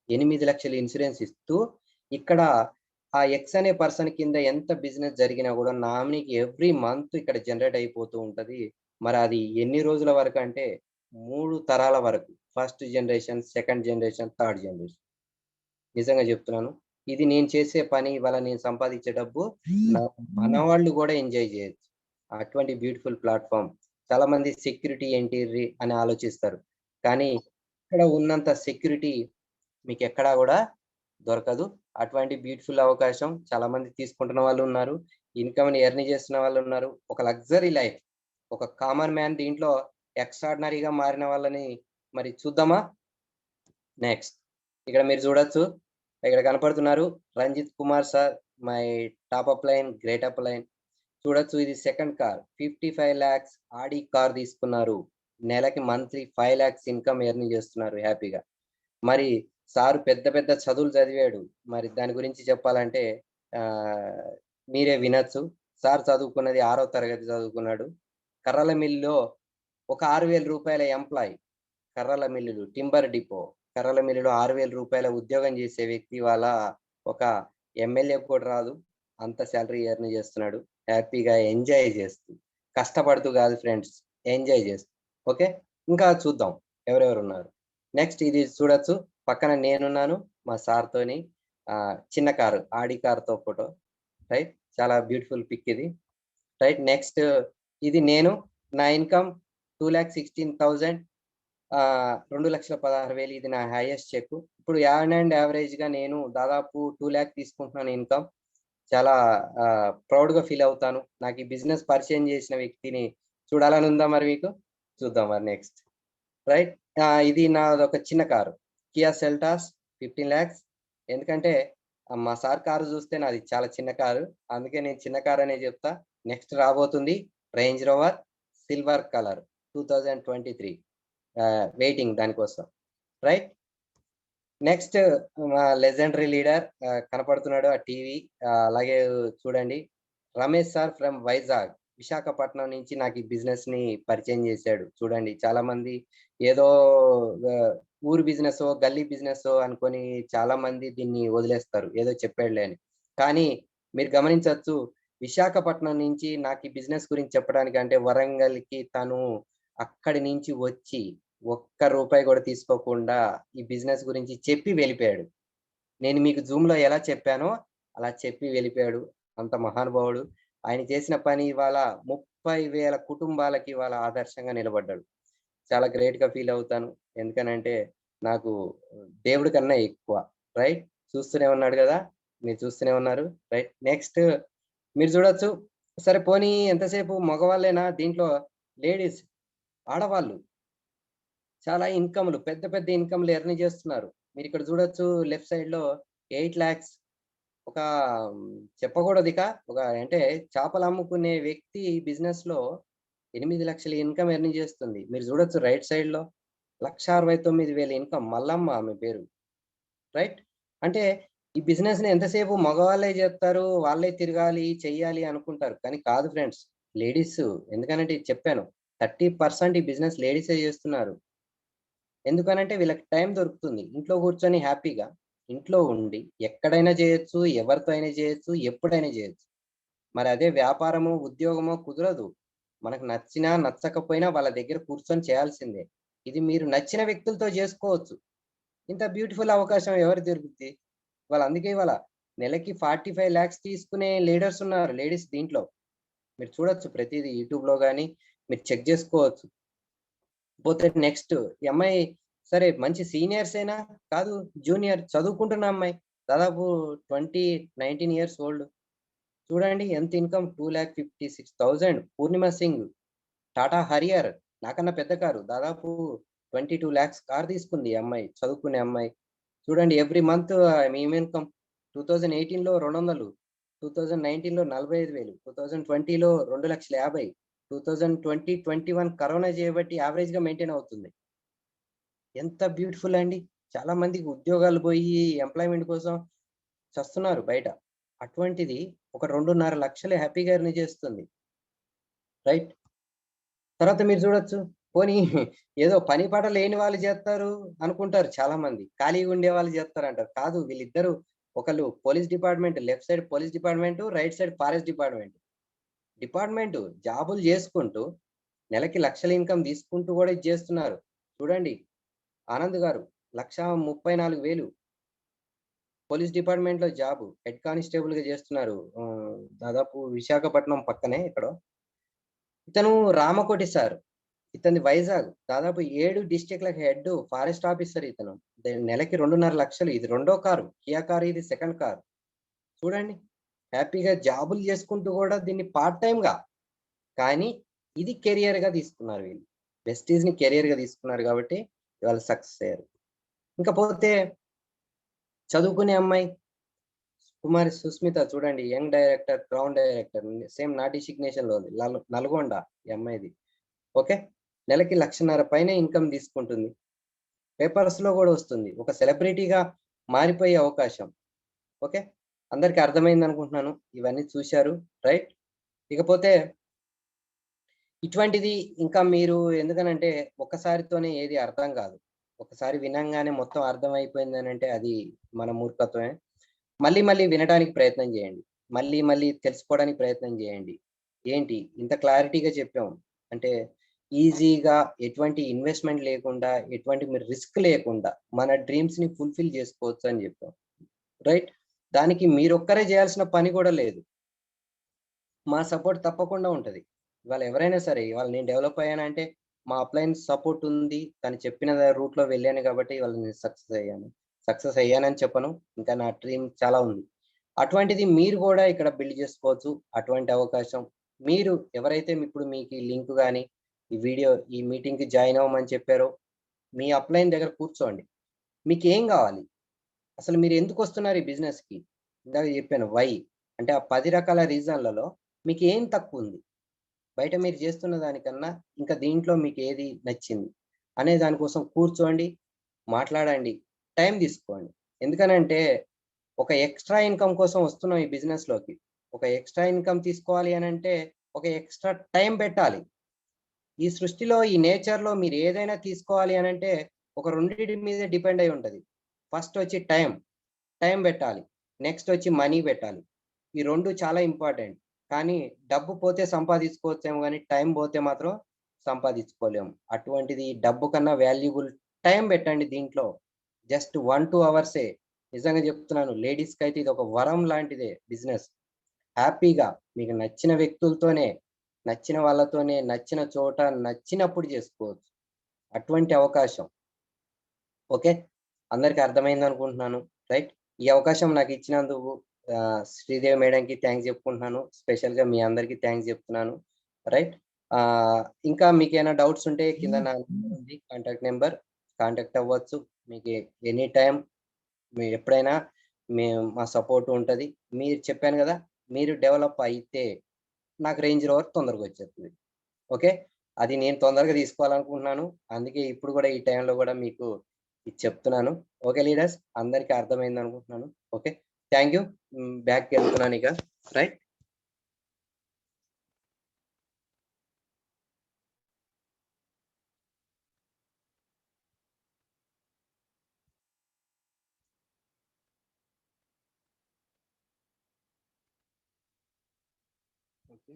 8,00,000 ఇన్స్యూరెన్స్ ఇస్తూ ఇక్కడ ఆ ఎక్స్ అనే పర్సన్ కింద ఎంత బిజినెస్ జరిగినా గూడా నామినీకి ఎవ్రీ మంత్ ఇక్కడ జనరేట్ అయిపోతూ ఉంటది. మరి అది ఎన్ని రోజుల వరకంటే 3 తరాల వరకు. First generation, second generation, third generation. నిజంగా జెప్తున్నాను. ఇది నేను చేసే పని, ఇవాళ నేను సంపాదించే డబ్బు నా మనవాళ్ళు గూడా ఎంజాయ్ జేయొచ్చు. అటువంటి బ్యూటిఫుల్ ప్లాట్‌ఫార్మ్. చాలామంది సెక్యూరిటీ ఏంటి అని ఆలోచిస్తారు. కానీ ఇక్కడ ఉన్నంత సెక్యూరిటీ మీకెక్కడా గూడా దొరకదు. అటువంటి బ్యూటిఫుల్ అవకాశం చాలామంది తీసుకుంటున్న వాళ్ళున్నారు. ఇన్‌కమ్‌ని ఎర్న్ చేస్తున్న వాళ్ళున్నారు. ఒక లగ్జరీ లైఫ్. ఒక కామన్ మ్యాన్ దీంట్లో ఎక్స్‌ట్రార్డినరీగా మారిన వాళ్ళని మరి చూద్దామా? నెక్స్ట్. ఇక్కడ మీరు చూడొచ్చు. ఇక్కడ కనపడుతున్నారు. Ranjith Kumar sir. My top upline, great upline. చూడొచ్చు ఇది second car. 55 lakhs Audi car తీసుకున్నారు. నెలకి మంత్లీ 5 లాక్స్ ఇన్‌కమ్ ఎర్న్ చేస్తున్నారు హ్యాపీగా. మరి సారు పెద్ద పెద్ద చదువులు చదివాడు. మరి దాని గురించి చెప్పాలంటే ఆహ్, మీరే వినొచ్చు. సార్ చదువుకున్నది 6వ తరగతి చదువుకున్నాడు. కర్రల మిల్లులో ఒక రూ. 6,000 ఎంప్లాయీ. కర్రల మిల్లులు, టింబర్ డిపో. కర్రల మిల్లులో రూ. 6,000 ఉద్యోగం చేసే వ్యక్తి ఇవాళ ఒక ఎమ్మెల్యేకి కూడా రాదు. అంత సాలరీ ఎర్న్ చేస్తున్నాడు. హ్యాపీగా ఎంజాయ్ చేస్తూ. కష్టపడుతూ కాదు ఫ్రెండ్స్. ఎంజాయ్ చేస్తూ. ఓకే. ఇంకా చూద్దాం ఎవరెవరున్నారు. నెక్స్ట్ ఇది చూడొచ్చు. పక్కన నేనున్నాను. మా సార్‌తోని చిన్న కారు. ఆడి కార్‌తో ఫోటో. రైట్. చాలా బ్యూటిఫుల్ పిక్ ఇది. రైట్. నెక్స్ట్ ఇది నేను. నా ఇన్‌కమ్ 2,16,000 2,16,000 ఇది నా హైయెస్ట్ చెక్. ఇప్పుడు యావరేజ్‌గా నేను దాదాపు 2,00,000 తీసుకుంటున్నాను ఇన్‌కమ్. చాలా ప్రౌడ్‌గా ఫీల్ అవుతాను. నాకు ఈ బిజినెస్ పరిచయం చేసిన వ్యక్తిని చూడాలని ఉందా మరి మీకు? చూద్దాం మరి నెక్స్ట్. రైట్. ఇది నాదొక చిన్న కారు. కియా సెల్టాస్ 15,00,000 ఎందుకంటే మా సార్ కారు చూస్తే నాది చాలా చిన్న కారు. అందుకే నేను చిన్న కారనే చెప్తా. నెక్స్ట్ రాబోతుంది range rover silver colour 2023 waiting దానికోసం. రైట్. నెక్స్ట్ మా లెజెండరీ లీడర్ కనపడుతున్నాడు ఆ టీవీ. అలాగే చూడండి, రమేష్ సార్ ఫ్రమ్ వైజాగ్, విశాఖపట్నం నుంచి నాకు ఈ బిజినెస్‌ని పరిచయం చేశాడు. చూడండి, చాలా మంది ఏదో ఊరు బిజినెసో, గల్లీ బిజినెసో అనుకోని చాలా మంది దీన్ని వదిలేస్తారు. ఏదో చెప్పాడులే అని. కానీ మీరు గమనించొచ్చు, విశాఖపట్నం నుంచి నాకు ఈ బిజినెస్ గురించి చెప్పడానికి, అంటే వరంగల్‌కి తను అక్కడి నుంచి వచ్చి ఒక్క రూపాయి కూడా తీసుకోకుండా ఈ బిజినెస్ గురించి చెప్పి వెళ్ళిపోయాడు. నేను మీకు జూమ్‌లో ఎలా చెప్పానో అలా చెప్పి వెళ్ళిపోయాడు. అంత మహానుభావుడు. ఆయన చేసిన పని ఇవాళ 30,000 కుటుంబాలకి ఇవాళ ఆదర్శంగా నిలబడ్డాడు. చాలా గ్రేట్‌గా ఫీల్ అవుతాను. ఎందుకనంటే నాకు దేవుడి కన్నా ఎక్కువ. రైట్. చూస్తూనే ఉన్నాడు గదా! మీరు చూస్తూనే ఉన్నారు. రైట్. నెక్స్ట్ మీరు చూడొచ్చు. సరే పోనీ ఎంతసేపు మగవాళ్ళేనా దీంట్లో, లేడీస్, ఆడవాళ్ళు చాలా ఇన్‌కమ్‌లు, పెద్ద పెద్ద ఇన్‌కమ్‌లు ఎర్న్ చేస్తున్నారు. మీరిక్కడ చూడొచ్చు లెఫ్ట్ సైడ్‌లో 8,00,000, ఒక చెప్పకూడదిక, ఒక అంటే చేపలు అమ్ముకునే వ్యక్తి బిజినెస్‌లో 8,00,000 ఇన్‌కమ్ ఎర్న్ చేస్తుంది. మీరు చూడొచ్చు రైట్ సైడ్‌లో 1,69,000 ఇన్‌కమ్, మల్లమ్మ ఆమె పేరు. రైట్. అంటే ఈ బిజినెస్‌ని ఎంతసేపు మగవాళ్ళే జేత్తారు, వాళ్ళే తిరగాలి, చెయ్యాలి అనుకుంటారు. కానీ కాదు ఫ్రెండ్స్. లేడీసు, ఎందుకనంటే ఇది చెప్పాను. 30% ఈ బిజినెస్ లేడీసే జేస్తున్నారు. ఎందుకనంటే వీళ్ళకి టైం దొరుకుతుంది. ఇంట్లో కూర్చొని హ్యాపీగా, ఇంట్లో ఉండి ఎక్కడైనా జేయొచ్చు, ఎవరితో అయినా జేయొచ్చు, ఎప్పుడైనా జేయొచ్చు. మరి అదే వ్యాపారమో, ఉద్యోగమో కుదరదు. మనకు నచ్చినా, నచ్చకపోయినా వాళ్ళ దగ్గర కూర్చొని చేయాల్సిందే. ఇది మీరు నచ్చిన వ్యక్తులతో జేసుకోవచ్చు. ఇంత బ్యూటిఫుల్ అవకాశం ఎవరికి దొరుకుద్ది? అందుకే ఇవాళ నెలకి 45,00,000 తీసుకునే లీడర్స్ ఉన్నారు, లేడీస్ దీంట్లో. మీరు చూడొచ్చు ప్రతీదీ యూట్యూబ్‌లో గాని మీరు చెక్ జేసుకోవచ్చు. పోతే నెక్స్ట్ ఈ అమ్మాయి సరే మంచి సీనియర్సేనా? కాదు, జూనియర్ చదువుకుంటున్న అమ్మాయి. దాదాపు 20, 19 ఇయర్స్ ఓల్డ్. చూడండి ఎంత ఇన్‌కమ్, 2,56,000. పూర్ణిమ సింగ్, టాటా హరియర్, నాకన్నా పెద్ద కారు. దాదాపు 22,00,000 కార్ తీసుకుంది ఈ అమ్మాయి, చదువుకునే అమ్మాయి. చూడండి ఎవ్రీ మంత్ ఈమె ఇన్‌కమ్ 2018లో 200, 2019లో 45,000, 2020లో 2,50,000, 2020, 21 కరోనా చేయబట్టి యావరేజ్‌గా మెయింటైన్ అవుతుంది. ఎంత బ్యూటిఫుల్ అండి. చాలా మందికి ఉద్యోగాలు పోయి ఎంప్లాయ్‌మెంట్ కోసం చస్తున్నారు బయట. అటువంటిది ఒక 2.5 లక్షలు హ్యాపీగా ఎర్న్ చేస్తుంది. రైట్. తర్వాత మీరు చూడొచ్చు. పోనీ ఏదో పని పాట లేని వాళ్ళు జేత్తారు అనుకుంటారు చాలామంది. ఖాళీగా ఉండేవాళ్ళు జేత్తారంటారు. కాదు, వీళ్ళిద్దరూ ఒకళ్ళు police department, left side police department, right side forest department. Department జాబులు జేసుకుంటూ నెలకి లక్షల ఇన్‌కమ్ తీసుకుంటూ గూడా ఇది జేస్తున్నారు. చూడండి, ఆనంద్ గారు 1,34,000 పోలీస్ డిపార్ట్‌మెంట్‌లో జాబు. హెడ్ కానిస్టేబుల్‌గా జేస్తున్నారు. దాదాపు విశాఖపట్నం పక్కనే ఎక్కడో. ఇతను రామకోటి సార్. ఇతనిది వైజాగ్. దాదాపు 7 డిస్ట్రిక్ట్‌లకి హెడ్ ఫారెస్ట్ ఆఫీసర్ ఇతను. నెలకి 2.5 లక్షలు. ఇది రెండో కారు. కియా కారు, ఇది సెకండ్ కారు. చూడండి. హ్యాపీగా జాబులు చేసుకుంటూ గూడా దీన్ని పార్ట్ టైమ్‌గా, కానీ ఇది కెరియర్‌గా తీసుకున్నారు వీళ్ళు. వెస్టీజ్‌ని కెరియర్‌గా తీసుకున్నారు గాబట్టి ఇవాళ సక్సెస్ అయ్యారు. ఇంకపోతే చదువుకునే అమ్మాయి కుమారి సుస్మిత, చూడండి young director, crown director. Same నా డిసిగ్నేషన్‌లో ఉంది. నల్గొండ ఈ అమ్మాయిది. ఓకే. నెలకి 1,50,000 పైనే ఇన్‌కమ్ తీసుకుంటుంది. పేపర్స్‌లో గూడా వస్తుంది. ఒక సెలబ్రిటీగా మారిపోయే అవకాశం. ఓకే. అందరికి అర్థమైందనుకుంటున్నాను. ఇవన్నీ చూశారు. రైట్. ఇకపోతే ఇటువంటిది ఇంకా మీరు, ఎందుకనంటే ఒక్కసారితోనే ఏది అర్థం గాదు. ఒకసారి వినంగానే మొత్తం అర్థమైపోయిందనంటే అది మన మూర్ఖత్వమే. మళ్ళీ మళ్ళీ వినడానికి ప్రయత్నం జేయండి. మళ్ళీ మళ్ళీ తెలుసుకోవడానికి ప్రయత్నం జేయండి. ఏంటి ఇంత క్లారిటీగా చెప్పాం. అంటే ఈజీగా, ఎటువంటి ఇన్వెస్ట్‌మెంట్ లేకుండా, ఎటువంటి మీరు రిస్క్ లేకుండా మన డ్రీమ్స్‌ని ఫుల్‌ఫిల్ జేసుకోవచ్చు అని జెప్పాం. రైట్. దానికి మీరొక్కరే జేయాల్సిన పని గూడా లేదు. మా సపోర్ట్ తప్పకుండా ఉంటది. ఇవాళ ఎవరైనా సరే, ఇవాళ నేను డెవలప్ అయ్యానంటే మా అప్‌లైన్ సపోర్ట్ ఉంది. తను చెప్పిన రూట్‌లో వెళ్ళాను గాబట్టి ఇవాళ నేను సక్సెస్ అయ్యాను. సక్సెస్ అయ్యానని చెప్పను. ఇంకా నా డ్రీమ్ చాలా ఉంది. అటువంటిది మీరు గూడా ఇక్కడ బిల్డ్ జేసుకోవచ్చు. అటువంటి అవకాశం మీరు ఎవరైతే ఇప్పుడు మీకు ఈ లింక్ గాని, ఈ వీడియో, ఈ మీటింగ్‌కి జాయిన్ అవ్వమని చెప్పారో, మీ అప్‌లైన్ దగ్గర కూర్చోండి. మీకేం గావాలి? అసలు మీరు ఎందుకొస్తున్నారు ఈ బిజినెస్‌కి? ఇందాక జెప్పాను వై. అంటే ఆ 10 రకాల రీజన్‌లలో మీకేం తక్కువుంది? బయట మీరు జేస్తున్న దానికన్నా ఇంకా దీంట్లో మీకేది నచ్చింది? అనే దాని కోసం కూర్చోండి, మాట్లాడండి. టైం తీసుకోండి. ఎందుకనంటే ఒక ఎక్స్‌ట్రా ఇన్‌కమ్ కోసం వస్తున్నాం ఈ బిజినెస్‌లోకి. ఒక ఎక్స్‌ట్రా ఇన్‌కమ్ తీసుకోవాలి అనంటే ఒక ఎక్స్‌ట్రా టైం పెట్టాలి. ఈ సృష్టిలో, ఈ నేచర్‌లో మీరు ఏదైనా తీసుకోవాలి అనంటే ఒక రెండిటి మీదే డిపెండ్ అయి ఉంటది. ఫస్ట్ వచ్చి టైం. టైం పెట్టాలి. నెక్స్ట్ వచ్చి మనీ పెట్టాలి. ఈ 2 చాలా ఇంపార్టెంట్. కానీ డబ్బు పోతే సంపాదించుకోవచ్చేమో గానీ టైం పోతే మాత్రం సంపాదించుకోలేము. అటువంటిది డబ్బు కన్నా వాల్యుబుల్ టైం పెట్టండి దీంట్లో. జస్ట్ 1, 2 అవర్సే. నిజంగా చెప్తున్నాను. లేడీస్‌కైతే ఇదొక వరం లాంటిదే బిజినెస్. హ్యాపీగా మీకు నచ్చిన వ్యక్తులతోనే, నచ్చిన వాళ్ళతోనే, నచ్చిన చోట, నచ్చినప్పుడు చేసుకోవచ్చు. అటువంటి అవకాశం. ఓకే. అందరికి అర్థమైందనుకుంటున్నాను. రైట్. ఈ అవకాశం నాకిచ్చినందుకు శ్రీదేవి మేడంకి థాంక్స్ చెప్పుకుంటున్నాను. స్పెషల్‌గా మీ అందరికి థాంక్స్ చెప్తున్నాను. రైట్. ఇంకా మీకేమైనా డౌట్స్ ఉంటే కింద నా నంబర్ ఉంది. Contact number. కాంటాక్ట్ అవ్వచ్చు. మీకు ఎనీ టైమ్ మీరు ఎప్పుడైనా మా సపోర్ట్ ఉంటది. మీరు చెప్పాను గదా! మీరు డెవలప్ అయితే నాకు రేంజ్ రోవర్ తొందరగా వచ్చేస్తది. ఓకే. అది నేను తొందరగా తీసుకోవాలనుకుంటున్నాను. అందుకే ఇప్పుడు గూడా ఈ టైంలో గూడా మీకు ఇది చెప్తున్నాను. ఓకే లీడర్స్ అందరికి అర్థమైందనుకుంటున్నాను. ఓకే. Thank you. బ్యాక్‌కెళ్తున్నానిక. రైట్. ఓకే.